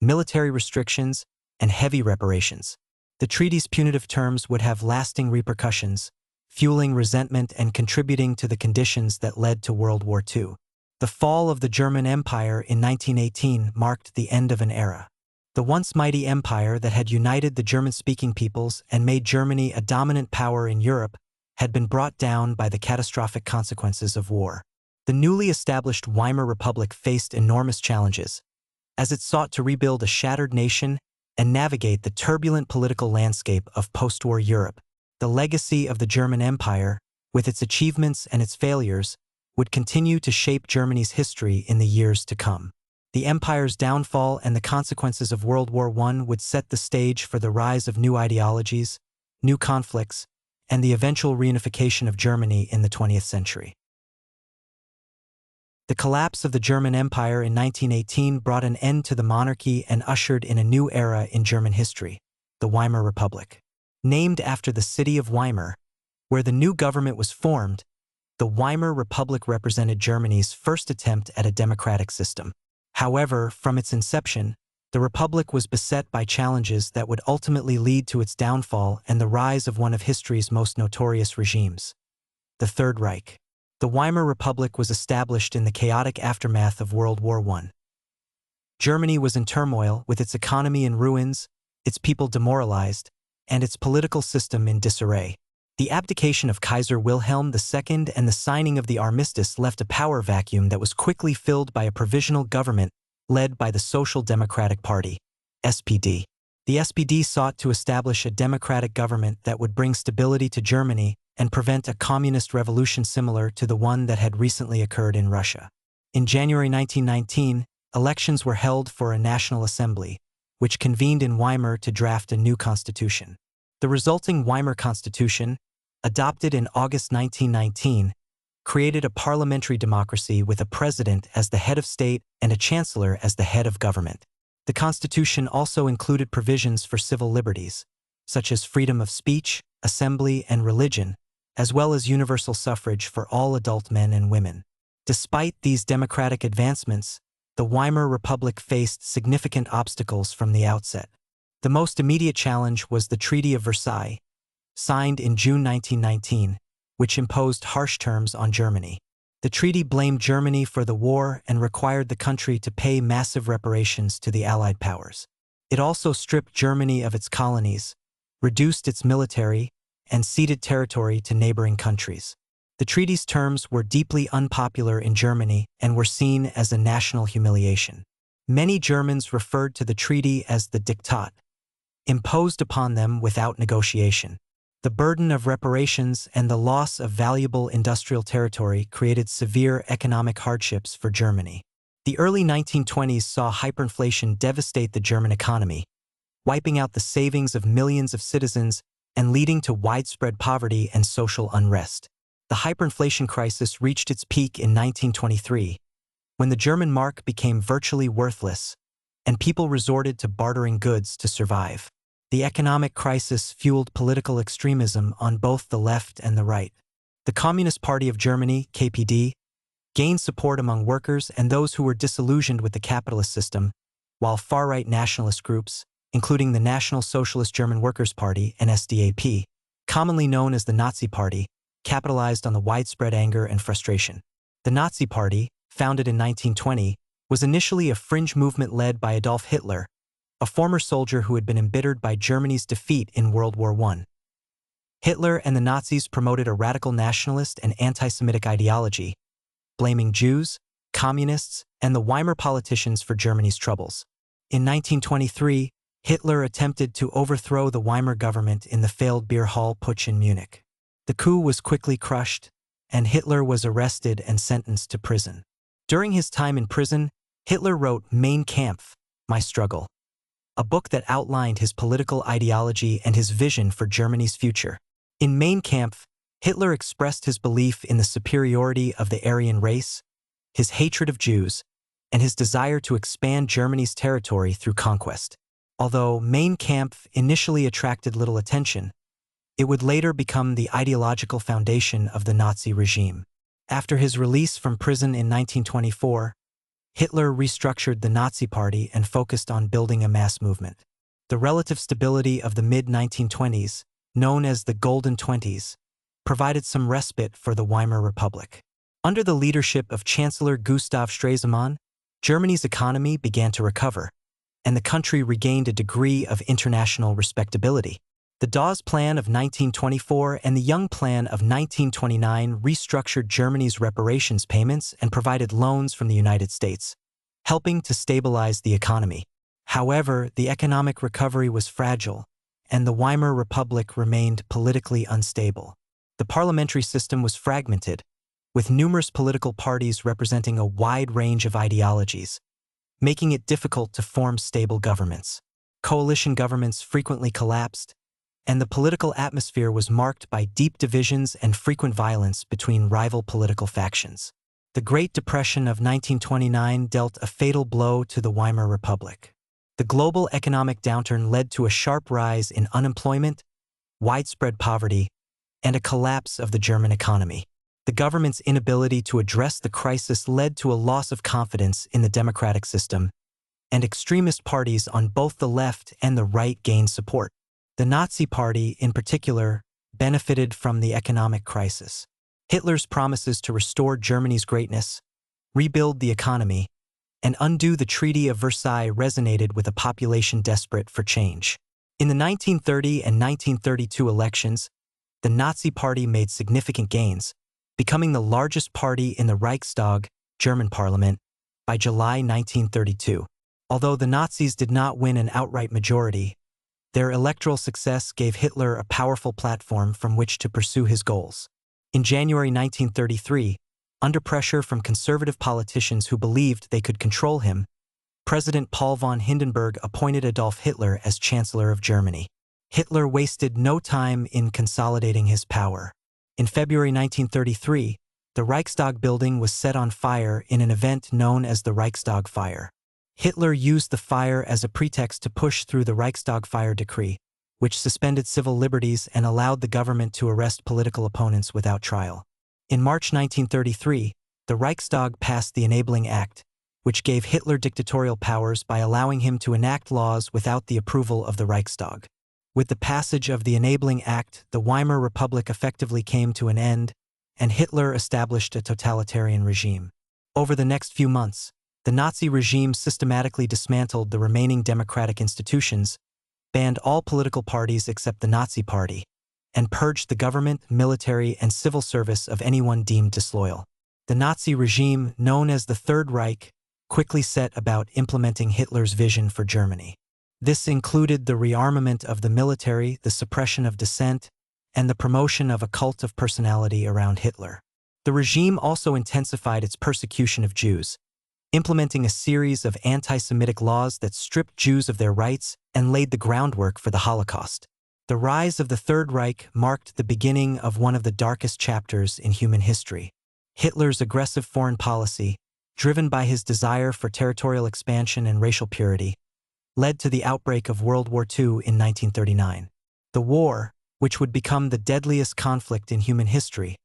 Speaker 1: military restrictions, and heavy reparations. The treaty's punitive terms would have lasting repercussions, fueling resentment and contributing to the conditions that led to World War II. The fall of the German Empire in 1918 marked the end of an era. The once mighty empire that had united the German-speaking peoples and made Germany a dominant power in Europe had been brought down by the catastrophic consequences of war. The newly established Weimar Republic faced enormous challenges, as it sought to rebuild a shattered nation and navigate the turbulent political landscape of post-war Europe. The legacy of the German Empire, with its achievements and its failures, would continue to shape Germany's history in the years to come. The empire's downfall and the consequences of World War I would set the stage for the rise of new ideologies, new conflicts, and the eventual reunification of Germany in the 20th century. The collapse of the German Empire in 1918 brought an end to the monarchy and ushered in a new era in German history, the Weimar Republic. Named after the city of Weimar, where the new government was formed, the Weimar Republic represented Germany's first attempt at a democratic system. However, from its inception, the Republic was beset by challenges that would ultimately lead to its downfall and the rise of one of history's most notorious regimes, the Third Reich. The Weimar Republic was established in the chaotic aftermath of World War I. Germany was in turmoil, with its economy in ruins, its people demoralized, and its political system in disarray. The abdication of Kaiser Wilhelm II and the signing of the armistice left a power vacuum that was quickly filled by a provisional government led by the Social Democratic Party, SPD. The SPD sought to establish a democratic government that would bring stability to Germany and prevent a communist revolution similar to the one that had recently occurred in Russia. In January 1919, elections were held for a National Assembly, which convened in Weimar to draft a new constitution. The resulting Weimar Constitution, adopted in August 1919, created a parliamentary democracy with a president as the head of state and a chancellor as the head of government. The constitution also included provisions for civil liberties, such as freedom of speech, assembly, and religion, as well as universal suffrage for all adult men and women. Despite these democratic advancements, the Weimar Republic faced significant obstacles from the outset. The most immediate challenge was the Treaty of Versailles, signed in June 1919, which imposed harsh terms on Germany. The treaty blamed Germany for the war and required the country to pay massive reparations to the Allied powers. It also stripped Germany of its colonies, reduced its military, and ceded territory to neighboring countries. The treaty's terms were deeply unpopular in Germany and were seen as a national humiliation. Many Germans referred to the treaty as the Diktat, imposed upon them without negotiation. The burden of reparations and the loss of valuable industrial territory created severe economic hardships for Germany. The early 1920s saw hyperinflation devastate the German economy, wiping out the savings of millions of citizens and leading to widespread poverty and social unrest. The hyperinflation crisis reached its peak in 1923, when the German mark became virtually worthless, and people resorted to bartering goods to survive. The economic crisis fueled political extremism on both the left and the right. The Communist Party of Germany, KPD, gained support among workers and those who were disillusioned with the capitalist system, while far-right nationalist groups, including the National Socialist German Workers' Party, NSDAP, commonly known as the Nazi Party, capitalized on the widespread anger and frustration. The Nazi Party, founded in 1920, was initially a fringe movement led by Adolf Hitler, a former soldier who had been embittered by Germany's defeat in World War I. Hitler and the Nazis promoted a radical nationalist and anti-Semitic ideology, blaming Jews, communists, and the Weimar politicians for Germany's troubles. In 1923, Hitler attempted to overthrow the Weimar government in the failed beer hall putsch in Munich. The coup was quickly crushed, and Hitler was arrested and sentenced to prison. During his time in prison, Hitler wrote Mein Kampf, My Struggle, a book that outlined his political ideology and his vision for Germany's future. In Mein Kampf, Hitler expressed his belief in the superiority of the Aryan race, his hatred of Jews, and his desire to expand Germany's territory through conquest. Although Mein Kampf initially attracted little attention, it would later become the ideological foundation of the Nazi regime. After his release from prison in 1924, Hitler restructured the Nazi Party and focused on building a mass movement. The relative stability of the mid-1920s, known as the Golden Twenties, provided some respite for the Weimar Republic. Under the leadership of Chancellor Gustav Stresemann, Germany's economy began to recover, and the country regained a degree of international respectability. The Dawes Plan of 1924 and the Young Plan of 1929 restructured Germany's reparations payments and provided loans from the United States, helping to stabilize the economy. However, the economic recovery was fragile, and the Weimar Republic remained politically unstable. The parliamentary system was fragmented, with numerous political parties representing a wide range of ideologies, making it difficult to form stable governments. Coalition governments frequently collapsed, and the political atmosphere was marked by deep divisions and frequent violence between rival political factions. The Great Depression of 1929 dealt a fatal blow to the Weimar Republic. The global economic downturn led to a sharp rise in unemployment, widespread poverty, and a collapse of the German economy. The government's inability to address the crisis led to a loss of confidence in the democratic system, and extremist parties on both the left and the right gained support. The Nazi Party, in particular, benefited from the economic crisis. Hitler's promises to restore Germany's greatness, rebuild the economy, and undo the Treaty of Versailles resonated with a population desperate for change. In the 1930 and 1932 elections, the Nazi Party made significant gains, becoming the largest party in the Reichstag, German parliament, by July 1932. Although the Nazis did not win an outright majority, their electoral success gave Hitler a powerful platform from which to pursue his goals. In January 1933, under pressure from conservative politicians who believed they could control him, President Paul von Hindenburg appointed Adolf Hitler as Chancellor of Germany. Hitler wasted no time in consolidating his power. In February 1933, the Reichstag building was set on fire in an event known as the Reichstag Fire. Hitler used the fire as a pretext to push through the Reichstag Fire Decree, which suspended civil liberties and allowed the government to arrest political opponents without trial. In March 1933, the Reichstag passed the Enabling Act, which gave Hitler dictatorial powers by allowing him to enact laws without the approval of the Reichstag. With the passage of the Enabling Act, the Weimar Republic effectively came to an end, and Hitler established a totalitarian regime. Over the next few months, the Nazi regime systematically dismantled the remaining democratic institutions, banned all political parties except the Nazi Party, and purged the government, military, and civil service of anyone deemed disloyal. The Nazi regime, known as the Third Reich, quickly set about implementing Hitler's vision for Germany. This included the rearmament of the military, the suppression of dissent, and the promotion of a cult of personality around Hitler. The regime also intensified its persecution of Jews, implementing a series of anti-Semitic laws that stripped Jews of their rights and laid the groundwork for the Holocaust. The rise of the Third Reich marked the beginning of one of the darkest chapters in human history. Hitler's aggressive foreign policy, driven by his desire for territorial expansion and racial purity, led to the outbreak of World War II in 1939. The war, which would become the deadliest conflict in human history,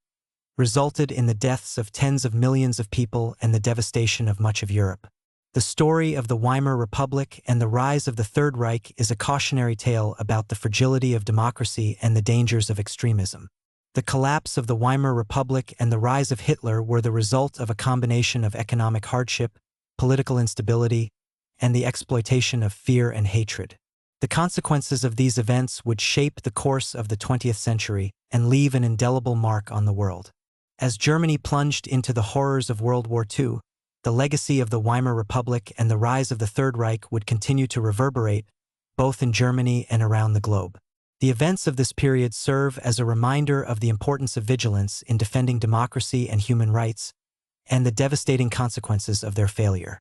Speaker 1: resulted in the deaths of tens of millions of people and the devastation of much of Europe. The story of the Weimar Republic and the rise of the Third Reich is a cautionary tale about the fragility of democracy and the dangers of extremism. The collapse of the Weimar Republic and the rise of Hitler were the result of a combination of economic hardship, political instability, and the exploitation of fear and hatred. The consequences of these events would shape the course of the 20th century and leave an indelible mark on the world. As Germany plunged into the horrors of World War II, the legacy of the Weimar Republic and the rise of the Third Reich would continue to reverberate, both in Germany and around the globe. The events of this period serve as a reminder of the importance of vigilance in defending democracy and human rights, and the devastating consequences of their failure.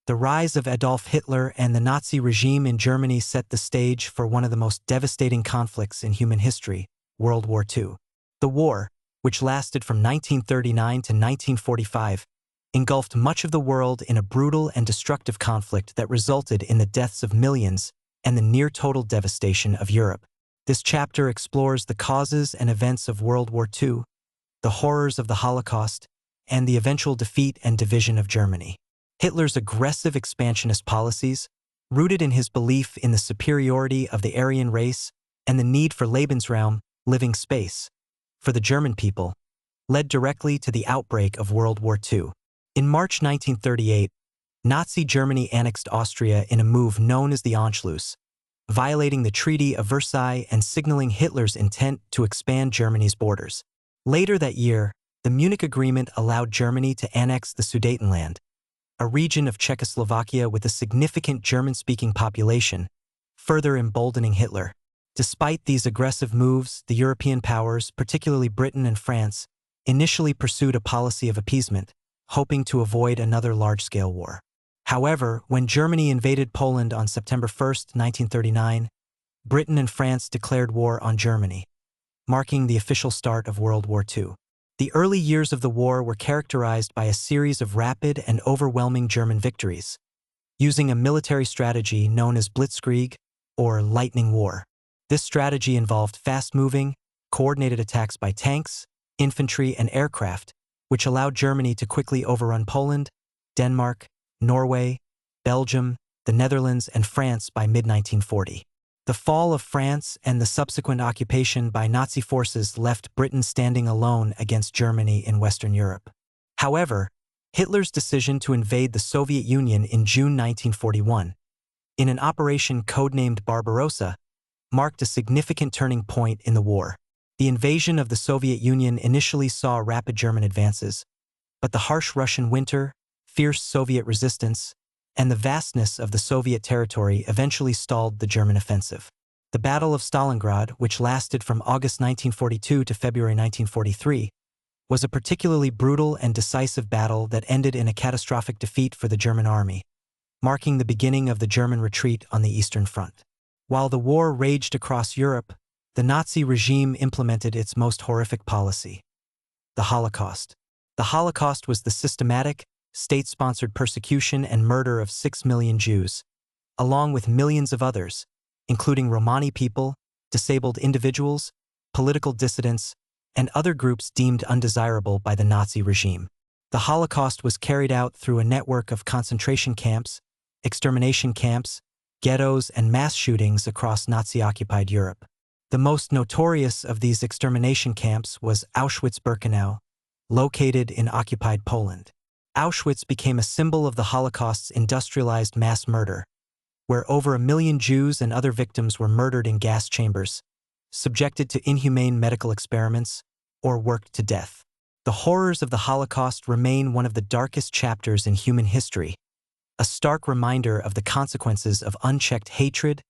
Speaker 1: The rise of Adolf Hitler and the Nazi regime in Germany set the stage for one of the most devastating conflicts in human history, World War II. The war, which lasted from 1939 to 1945, engulfed much of the world in a brutal and destructive conflict that resulted in the deaths of millions and the near-total devastation of Europe. This chapter explores the causes and events of World War II, the horrors of the Holocaust, and the eventual defeat and division of Germany. Hitler's aggressive expansionist policies, rooted in his belief in the superiority of the Aryan race and the need for Lebensraum, living space, for the German people, led directly to the outbreak of World War II. In March 1938, Nazi Germany annexed Austria in a move known as the Anschluss, violating the Treaty of Versailles and signaling Hitler's intent to expand Germany's borders. Later that year, the Munich Agreement allowed Germany to annex the Sudetenland, a region of Czechoslovakia with a significant German-speaking population, further emboldening Hitler. Despite these aggressive moves, the European powers, particularly Britain and France, initially pursued a policy of appeasement, hoping to avoid another large-scale war. However, when Germany invaded Poland on September 1, 1939, Britain and France declared war on Germany, marking the official start of World War II. The early years of the war were characterized by a series of rapid and overwhelming German victories, using a military strategy known as Blitzkrieg, or lightning war. This strategy involved fast-moving, coordinated attacks by tanks, infantry, and aircraft, which allowed Germany to quickly overrun Poland, Denmark, Norway, Belgium, the Netherlands, and France by mid-1940. The fall of France and the subsequent occupation by Nazi forces left Britain standing alone against Germany in Western Europe. However, Hitler's decision to invade the Soviet Union in June 1941, in an operation codenamed Barbarossa, marked a significant turning point in the war. The invasion of the Soviet Union initially saw rapid German advances, but the harsh Russian winter, fierce Soviet resistance, and the vastness of the Soviet territory eventually stalled the German offensive. The Battle of Stalingrad, which lasted from August 1942 to February 1943, was a particularly brutal and decisive battle that ended in a catastrophic defeat for the German army, marking the beginning of the German retreat on the Eastern Front. While the war raged across Europe, the Nazi regime implemented its most horrific policy: the Holocaust. The Holocaust was the systematic, state-sponsored persecution and murder of 6 million Jews, along with millions of others, including Romani people, disabled individuals, political dissidents, and other groups deemed undesirable by the Nazi regime. The Holocaust was carried out through a network of concentration camps, extermination camps, ghettos, and mass shootings across Nazi-occupied Europe. The most notorious of these extermination camps was Auschwitz-Birkenau, located in occupied Poland. Auschwitz became a symbol of the Holocaust's industrialized mass murder, where over 1 million Jews and other victims were murdered in gas chambers, subjected to inhumane medical experiments, or worked to death. The horrors of the Holocaust remain one of the darkest chapters in human history, a stark reminder of the consequences of unchecked hatred,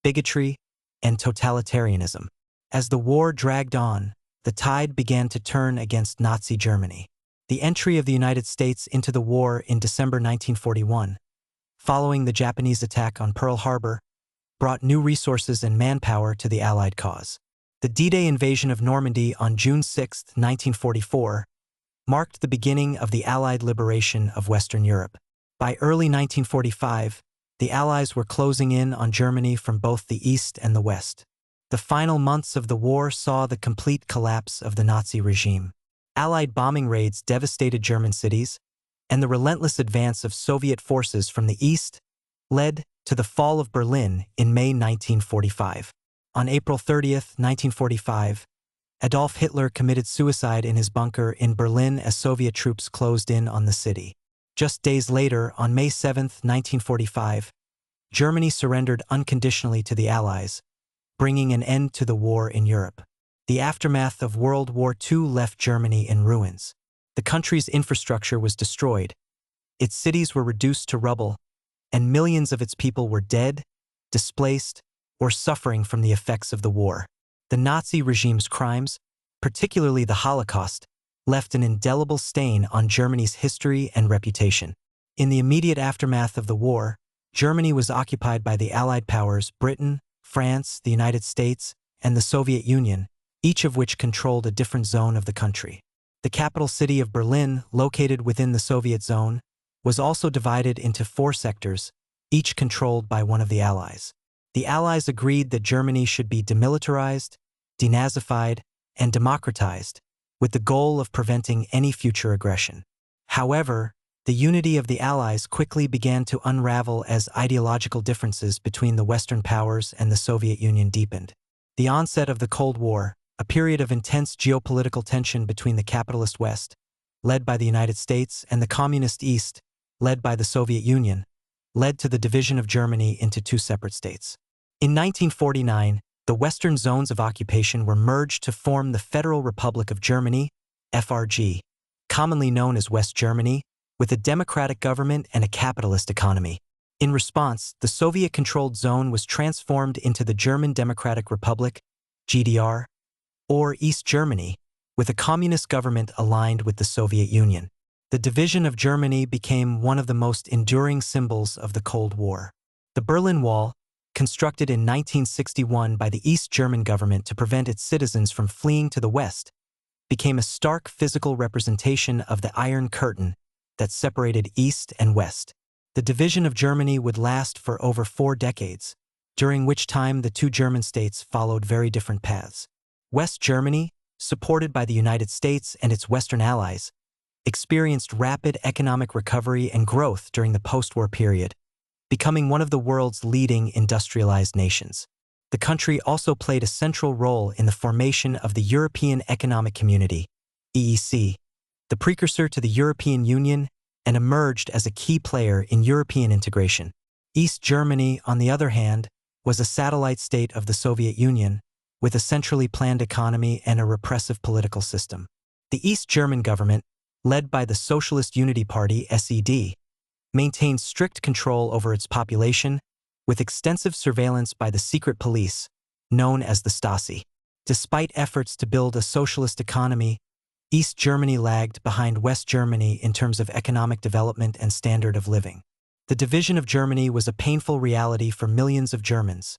Speaker 1: bigotry, and totalitarianism. As the war dragged on, the tide began to turn against Nazi Germany. The entry of the United States into the war in December 1941, following the Japanese attack on Pearl Harbor, brought new resources and manpower to the Allied cause. The D-Day invasion of Normandy on June 6, 1944, marked the beginning of the Allied liberation of Western Europe. By early 1945, the Allies were closing in on Germany from both the east and the west. The final months of the war saw the complete collapse of the Nazi regime. Allied bombing raids devastated German cities, and the relentless advance of Soviet forces from the east led to the fall of Berlin in May 1945. On April 30, 1945, Adolf Hitler committed suicide in his bunker in Berlin as Soviet troops closed in on the city. Just days later, on May 7, 1945, Germany surrendered unconditionally to the Allies, bringing an end to the war in Europe. The aftermath of World War II left Germany in ruins. The country's infrastructure was destroyed, its cities were reduced to rubble, and millions of its people were dead, displaced, or suffering from the effects of the war. The Nazi regime's crimes, particularly the Holocaust, left an indelible stain on Germany's history and reputation. In the immediate aftermath of the war, Germany was occupied by the Allied powers Britain, France, the United States, and the Soviet Union, each of which controlled a different zone of the country. The capital city of Berlin, located within the Soviet zone, was also divided into 4 sectors, each controlled by one of the Allies. The Allies agreed that Germany should be demilitarized, denazified, and democratized, with the goal of preventing any future aggression. However, the unity of the Allies quickly began to unravel as ideological differences between the Western powers and the Soviet Union deepened. The onset of the Cold War, a period of intense geopolitical tension between the capitalist West, led by the United States, and the communist East, led by the Soviet Union, led to the division of Germany into two separate states. In 1949, the Western zones of occupation were merged to form the Federal Republic of Germany, FRG, commonly known as West Germany, with a democratic government and a capitalist economy. In response, the Soviet-controlled zone was transformed into the German Democratic Republic, GDR, or East Germany, with a communist government aligned with the Soviet Union. The division of Germany became one of the most enduring symbols of the Cold War. The Berlin Wall, constructed in 1961 by the East German government to prevent its citizens from fleeing to the West, became a stark physical representation of the Iron Curtain that separated East and West. The division of Germany would last for over 4 decades, during which time the two German states followed very different paths. West Germany, supported by the United States and its Western allies, experienced rapid economic recovery and growth during the post-war period, becoming one of the world's leading industrialized nations. The country also played a central role in the formation of the European Economic Community, EEC, the precursor to the European Union, and emerged as a key player in European integration. East Germany, on the other hand, was a satellite state of the Soviet Union, with a centrally planned economy and a repressive political system. The East German government, led by the Socialist Unity Party, SED, maintained strict control over its population, with extensive surveillance by the secret police, known as the Stasi. Despite efforts to build a socialist economy, East Germany lagged behind West Germany in terms of economic development and standard of living. The division of Germany was a painful reality for millions of Germans,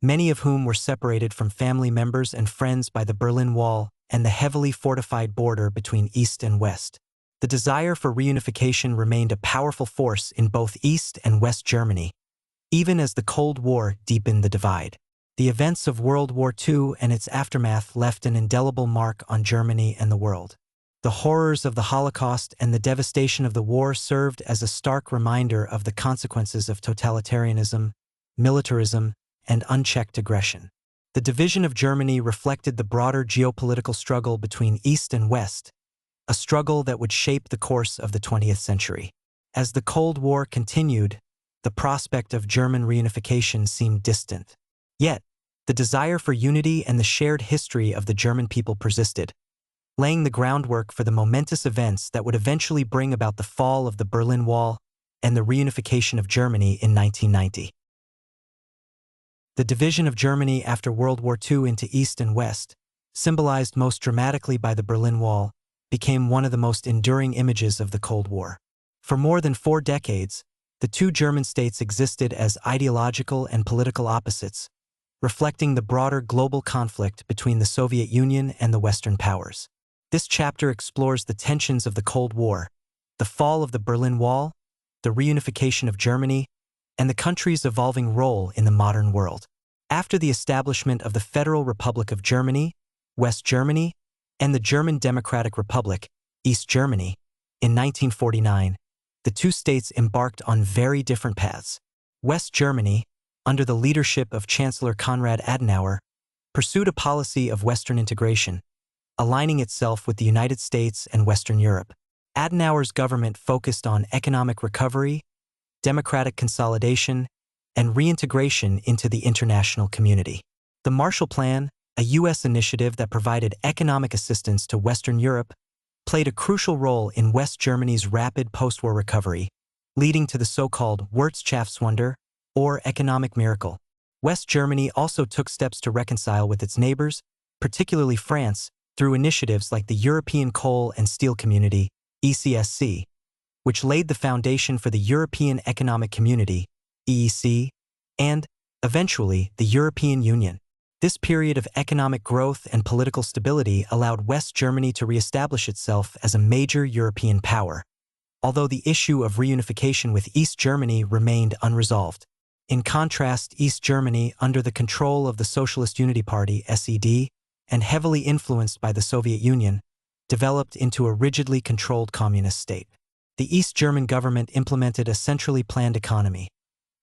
Speaker 1: many of whom were separated from family members and friends by the Berlin Wall and the heavily fortified border between East and West. The desire for reunification remained a powerful force in both East and West Germany, even as the Cold War deepened the divide. The events of World War II and its aftermath left an indelible mark on Germany and the world. The horrors of the Holocaust and the devastation of the war served as a stark reminder of the consequences of totalitarianism, militarism, and unchecked aggression. The division of Germany reflected the broader geopolitical struggle between East and West, a struggle that would shape the course of the 20th century. As the Cold War continued, the prospect of German reunification seemed distant. Yet, the desire for unity and the shared history of the German people persisted, laying the groundwork for the momentous events that would eventually bring about the fall of the Berlin Wall and the reunification of Germany in 1990. The division of Germany after World War II into East and West, symbolized most dramatically by the Berlin Wall, became one of the most enduring images of the Cold War. For more than 4 decades, the two German states existed as ideological and political opposites, reflecting the broader global conflict between the Soviet Union and the Western powers. This chapter explores the tensions of the Cold War, the fall of the Berlin Wall, the reunification of Germany, and the country's evolving role in the modern world. After the establishment of the Federal Republic of Germany, West Germany, and the German Democratic Republic, East Germany, in 1949, the two states embarked on very different paths. West Germany, under the leadership of Chancellor Konrad Adenauer, pursued a policy of Western integration, aligning itself with the United States and Western Europe. Adenauer's government focused on economic recovery, democratic consolidation, and reintegration into the international community. The Marshall Plan, a U.S. initiative that provided economic assistance to Western Europe, played a crucial role in West Germany's rapid post-war recovery, leading to the so-called Wirtschaftswunder, or economic miracle. West Germany also took steps to reconcile with its neighbors, particularly France, through initiatives like the European Coal and Steel Community, ECSC, which laid the foundation for the European Economic Community, EEC, and, eventually, the European Union. This period of economic growth and political stability allowed West Germany to reestablish itself as a major European power, although the issue of reunification with East Germany remained unresolved. In contrast, East Germany, under the control of the Socialist Unity Party, SED, and heavily influenced by the Soviet Union, developed into a rigidly controlled communist state. The East German government implemented a centrally planned economy,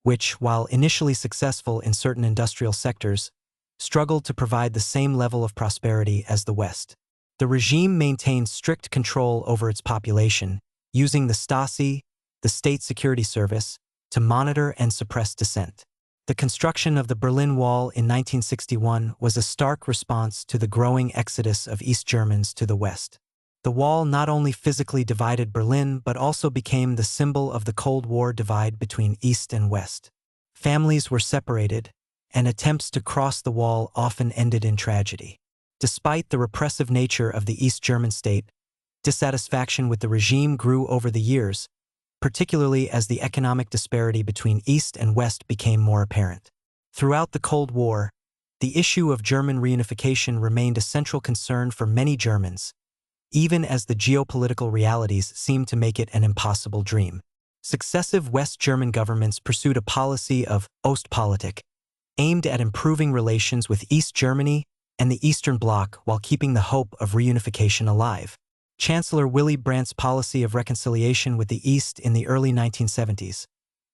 Speaker 1: which, while initially successful in certain industrial sectors, struggled to provide the same level of prosperity as the West. The regime maintained strict control over its population, using the Stasi, the State Security Service, to monitor and suppress dissent. The construction of the Berlin Wall in 1961 was a stark response to the growing exodus of East Germans to the West. The wall not only physically divided Berlin but also became the symbol of the Cold War divide between East and West. Families were separated, and attempts to cross the wall often ended in tragedy. Despite the repressive nature of the East German state, dissatisfaction with the regime grew over the years, particularly as the economic disparity between East and West became more apparent. Throughout the Cold War, the issue of German reunification remained a central concern for many Germans, even as the geopolitical realities seemed to make it an impossible dream. Successive West German governments pursued a policy of Ostpolitik, aimed at improving relations with East Germany and the Eastern Bloc while keeping the hope of reunification alive. Chancellor Willy Brandt's policy of reconciliation with the East in the early 1970s,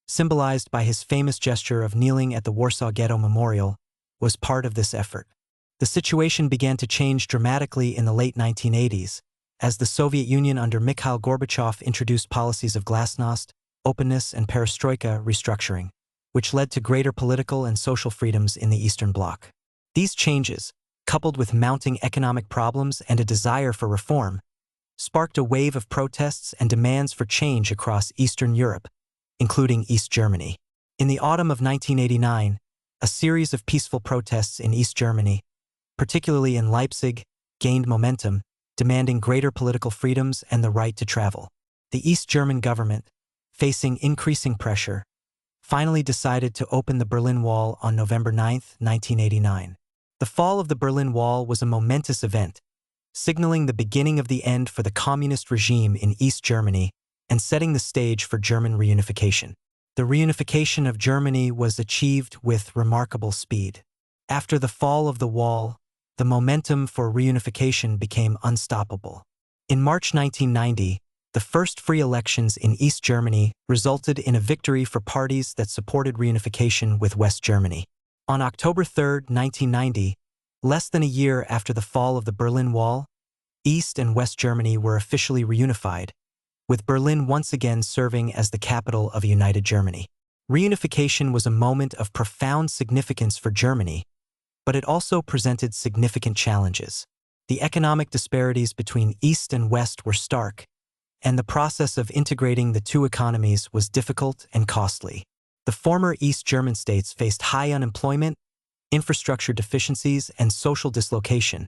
Speaker 1: symbolized by his famous gesture of kneeling at the Warsaw Ghetto Memorial, was part of this effort. The situation began to change dramatically in the late 1980s, as the Soviet Union under Mikhail Gorbachev introduced policies of glasnost, openness, and perestroika restructuring, which led to greater political and social freedoms in the Eastern Bloc. These changes, coupled with mounting economic problems and a desire for reform, sparked a wave of protests and demands for change across Eastern Europe, including East Germany. In the autumn of 1989, a series of peaceful protests in East Germany, particularly in Leipzig, gained momentum, demanding greater political freedoms and the right to travel. The East German government, facing increasing pressure, finally decided to open the Berlin Wall on November 9, 1989. The fall of the Berlin Wall was a momentous event, signaling the beginning of the end for the communist regime in East Germany and setting the stage for German reunification. The reunification of Germany was achieved with remarkable speed. After the fall of the wall, the momentum for reunification became unstoppable. In March 1990, the first free elections in East Germany resulted in a victory for parties that supported reunification with West Germany. On October 3, 1990, less than a year after the fall of the Berlin Wall, East and West Germany were officially reunified, with Berlin once again serving as the capital of a united Germany. Reunification was a moment of profound significance for Germany, but it also presented significant challenges. The economic disparities between East and West were stark, and the process of integrating the two economies was difficult and costly. The former East German states faced high unemployment, infrastructure deficiencies, and social dislocation,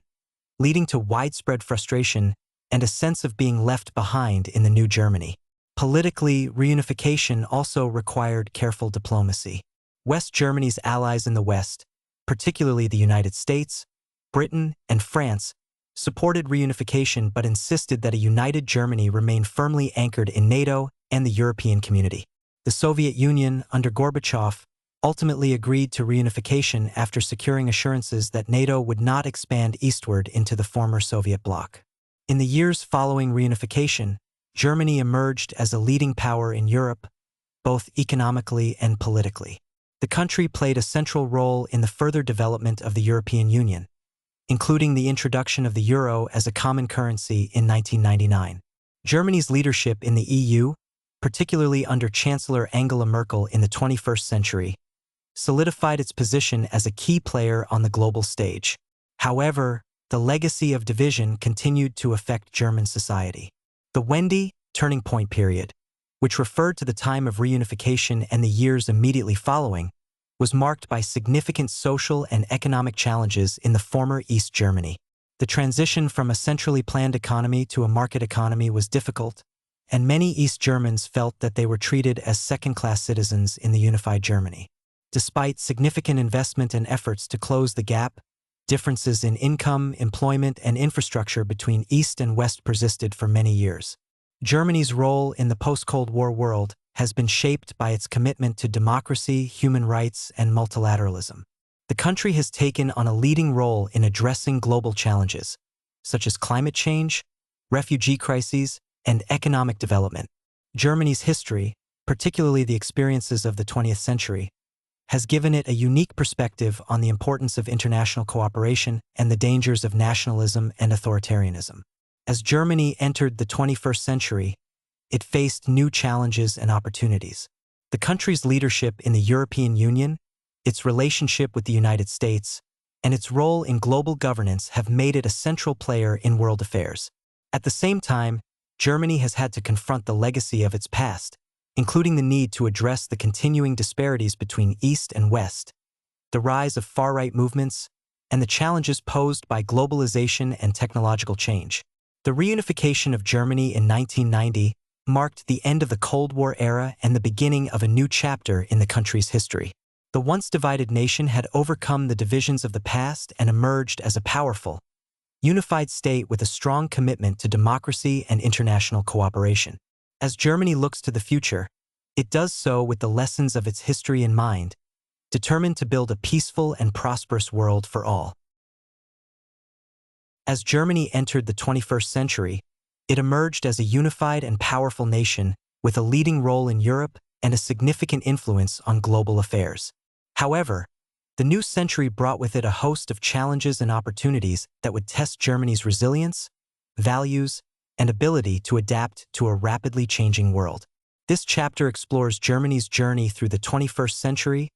Speaker 1: leading to widespread frustration and a sense of being left behind in the new Germany. Politically, reunification also required careful diplomacy. West Germany's allies in the West, particularly the United States, Britain, and France, supported reunification but insisted that a united Germany remain firmly anchored in NATO and the European community. The Soviet Union, under Gorbachev, ultimately agreed to reunification after securing assurances that NATO would not expand eastward into the former Soviet bloc. In the years following reunification, Germany emerged as a leading power in Europe, both economically and politically. The country played a central role in the further development of the European Union, including the introduction of the euro as a common currency in 1999. Germany's leadership in the EU, particularly under Chancellor Angela Merkel in the 21st century, solidified its position as a key player on the global stage. However, the legacy of division continued to affect German society. The Wende turning point period, which referred to the time of reunification and the years immediately following, was marked by significant social and economic challenges in the former East Germany. The transition from a centrally planned economy to a market economy was difficult, and many East Germans felt that they were treated as second-class citizens in the unified Germany. Despite significant investment and efforts to close the gap, differences in income, employment, and infrastructure between East and West persisted for many years. Germany's role in the post-Cold War world has been shaped by its commitment to democracy, human rights, and multilateralism. The country has taken on a leading role in addressing global challenges, such as climate change, refugee crises, and economic development. Germany's history, particularly the experiences of the 20th century, has given it a unique perspective on the importance of international cooperation and the dangers of nationalism and authoritarianism. As Germany entered the 21st century, it faced new challenges and opportunities. The country's leadership in the European Union, its relationship with the United States, and its role in global governance have made it a central player in world affairs. At the same time, Germany has had to confront the legacy of its past, including the need to address the continuing disparities between East and West, the rise of far-right movements, and the challenges posed by globalization and technological change. The reunification of Germany in 1990 marked the end of the Cold War era and the beginning of a new chapter in the country's history. The once divided nation had overcome the divisions of the past and emerged as a powerful, unified state with a strong commitment to democracy and international cooperation. As Germany looks to the future, it does so with the lessons of its history in mind, determined to build a peaceful and prosperous world for all. As Germany entered the 21st century, it emerged as a unified and powerful nation with a leading role in Europe and a significant influence on global affairs. However, the new century brought with it a host of challenges and opportunities that would test Germany's resilience, values, and ability to adapt to a rapidly changing world. This chapter explores Germany's journey through the 21st century,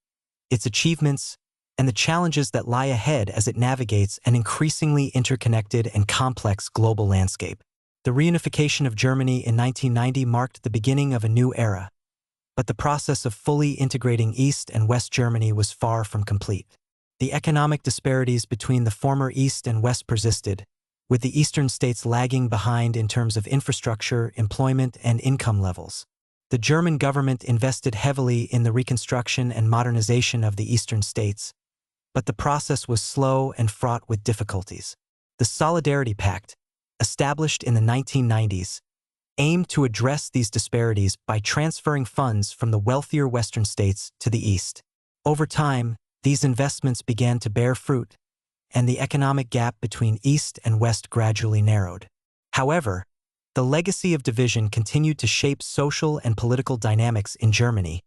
Speaker 1: its achievements, and the challenges that lie ahead as it navigates an increasingly interconnected and complex global landscape. The reunification of Germany in 1990 marked the beginning of a new era, but the process of fully integrating East and West Germany was far from complete. The economic disparities between the former East and West persisted, with the eastern states lagging behind in terms of infrastructure, employment, and income levels. The German government invested heavily in the reconstruction and modernization of the eastern states, but the process was slow and fraught with difficulties. The Solidarity Pact, established in the 1990s, aimed to address these disparities by transferring funds from the wealthier western states to the east. Over time, these investments began to bear fruit, and the economic gap between East and West gradually narrowed. However, the legacy of division continued to shape social and political dynamics in Germany,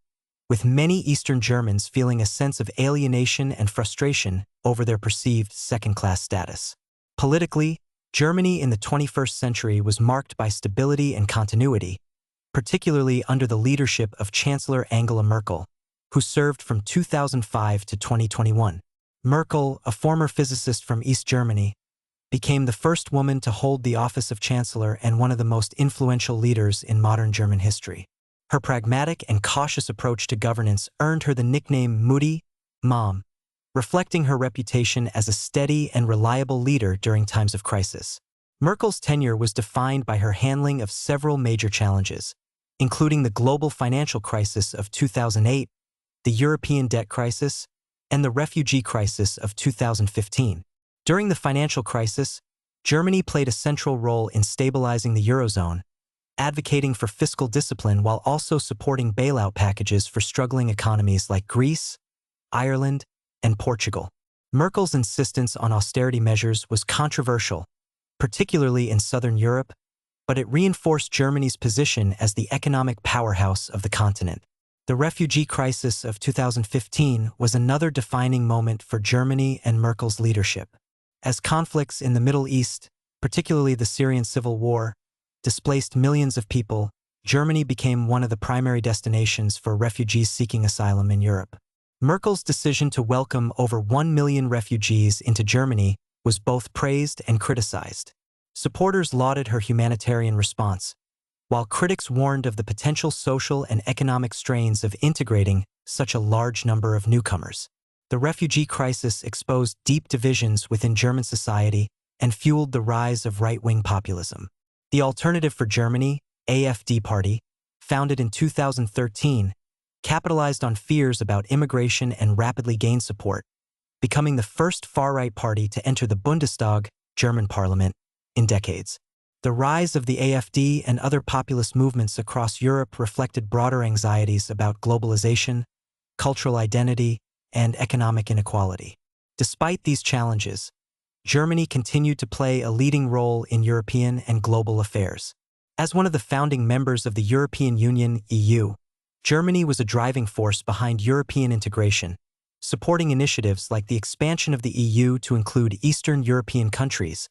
Speaker 1: with many Eastern Germans feeling a sense of alienation and frustration over their perceived second-class status. Politically, Germany in the 21st century was marked by stability and continuity, particularly under the leadership of Chancellor Angela Merkel, who served from 2005 to 2021. Merkel, a former physicist from East Germany, became the first woman to hold the office of Chancellor and one of the most influential leaders in modern German history. Her pragmatic and cautious approach to governance earned her the nickname Mutti, Mom, reflecting her reputation as a steady and reliable leader during times of crisis. Merkel's tenure was defined by her handling of several major challenges, including the global financial crisis of 2008, the European debt crisis, and the refugee crisis of 2015. During the financial crisis, Germany played a central role in stabilizing the Eurozone, advocating for fiscal discipline while also supporting bailout packages for struggling economies like Greece, Ireland, and Portugal. Merkel's insistence on austerity measures was controversial, particularly in southern Europe, but it reinforced Germany's position as the economic powerhouse of the continent. The refugee crisis of 2015 was another defining moment for Germany and Merkel's leadership. As conflicts in the Middle East, particularly the Syrian civil war, displaced millions of people, Germany became one of the primary destinations for refugees seeking asylum in Europe. Merkel's decision to welcome over 1 million refugees into Germany was both praised and criticized. Supporters lauded her humanitarian response, while critics warned of the potential social and economic strains of integrating such a large number of newcomers. The refugee crisis exposed deep divisions within German society and fueled the rise of right-wing populism. The Alternative for Germany, AfD party, founded in 2013, capitalized on fears about immigration and rapidly gained support, becoming the first far-right party to enter the Bundestag, German parliament, in decades. The rise of the AfD and other populist movements across Europe reflected broader anxieties about globalization, cultural identity, and economic inequality. Despite these challenges, Germany continued to play a leading role in European and global affairs. As one of the founding members of the European Union (EU), Germany was a driving force behind European integration, supporting initiatives like the expansion of the EU to include Eastern European countries,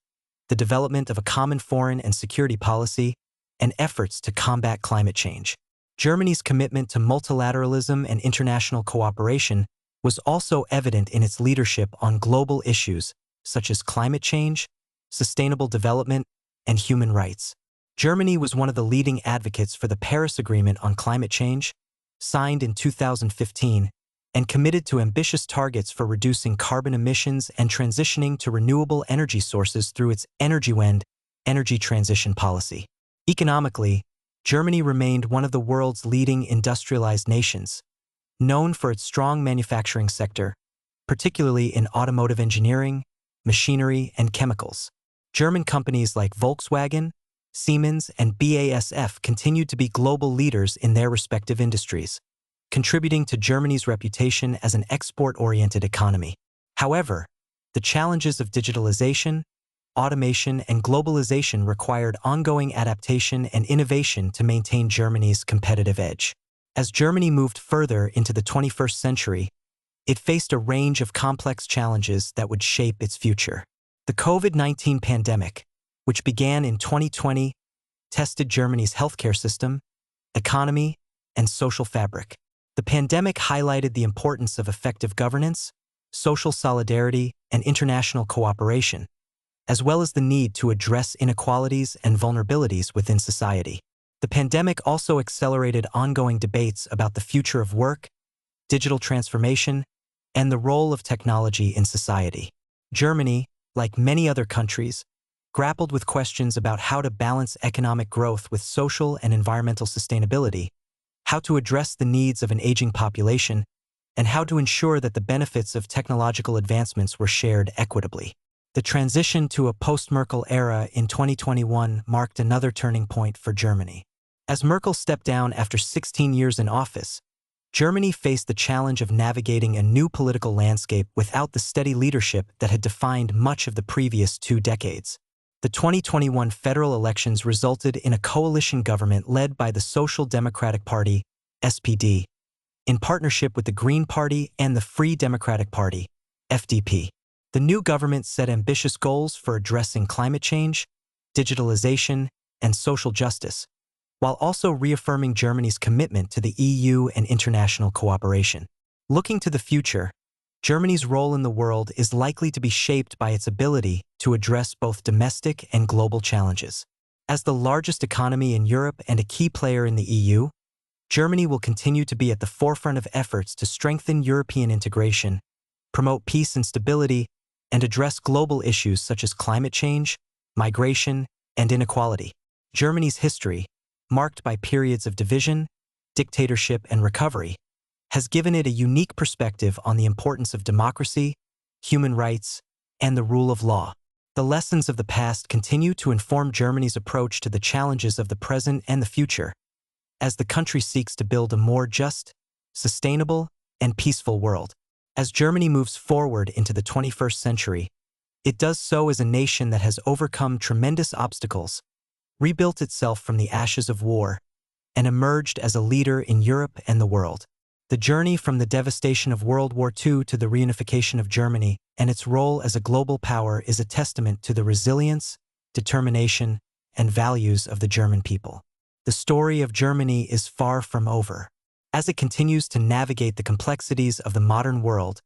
Speaker 1: the development of a common foreign and security policy, and efforts to combat climate change. Germany's commitment to multilateralism and international cooperation was also evident in its leadership on global issues such as climate change, sustainable development, and human rights. Germany was one of the leading advocates for the Paris Agreement on climate change, signed in 2015, and committed to ambitious targets for reducing carbon emissions and transitioning to renewable energy sources through its Unwind energy transition policy. Economically, Germany remained one of the world's leading industrialized nations, known for its strong manufacturing sector, particularly in automotive engineering, machinery, and chemicals. German companies like Volkswagen, Siemens, and BASF continued to be global leaders in their respective industries, contributing to Germany's reputation as an export-oriented economy. However, the challenges of digitalization, automation, and globalization required ongoing adaptation and innovation to maintain Germany's competitive edge. As Germany moved further into the 21st century, it faced a range of complex challenges that would shape its future. The COVID-19 pandemic, which began in 2020, tested Germany's healthcare system, economy, and social fabric. The pandemic highlighted the importance of effective governance, social solidarity, and international cooperation, as well as the need to address inequalities and vulnerabilities within society. The pandemic also accelerated ongoing debates about the future of work, digital transformation, and the role of technology in society. Germany, like many other countries, grappled with questions about how to balance economic growth with social and environmental sustainability, how to address the needs of an aging population, and how to ensure that the benefits of technological advancements were shared equitably. The transition to a post-Merkel era in 2021 marked another turning point for Germany. As Merkel stepped down after 16 years in office, Germany faced the challenge of navigating a new political landscape without the steady leadership that had defined much of the previous 2 decades. The 2021 federal elections resulted in a coalition government led by the Social Democratic Party, SPD, in partnership with the Green Party and the Free Democratic Party, FDP. The new government set ambitious goals for addressing climate change, digitalization, and social justice, while also reaffirming Germany's commitment to the EU and international cooperation. Looking to the future, Germany's role in the world is likely to be shaped by its ability to address both domestic and global challenges. As the largest economy in Europe and a key player in the EU, Germany will continue to be at the forefront of efforts to strengthen European integration, promote peace and stability, and address global issues such as climate change, migration, and inequality. Germany's history, marked by periods of division, dictatorship, and recovery, has given it a unique perspective on the importance of democracy, human rights, and the rule of law. The lessons of the past continue to inform Germany's approach to the challenges of the present and the future, as the country seeks to build a more just, sustainable, and peaceful world. As Germany moves forward into the 21st century, it does so as a nation that has overcome tremendous obstacles, rebuilt itself from the ashes of war, and emerged as a leader in Europe and the world. The journey from the devastation of World War II to the reunification of Germany and its role as a global power is a testament to the resilience, determination, and values of the German people. The story of Germany is far from over. As it continues to navigate the complexities of the modern world,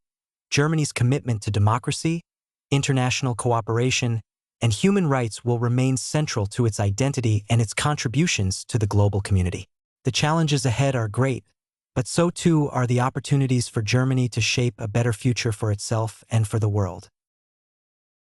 Speaker 1: Germany's commitment to democracy, international cooperation, and human rights will remain central to its identity and its contributions to the global community. The challenges ahead are great, but so too are the opportunities for Germany to shape a better future for itself and for the world.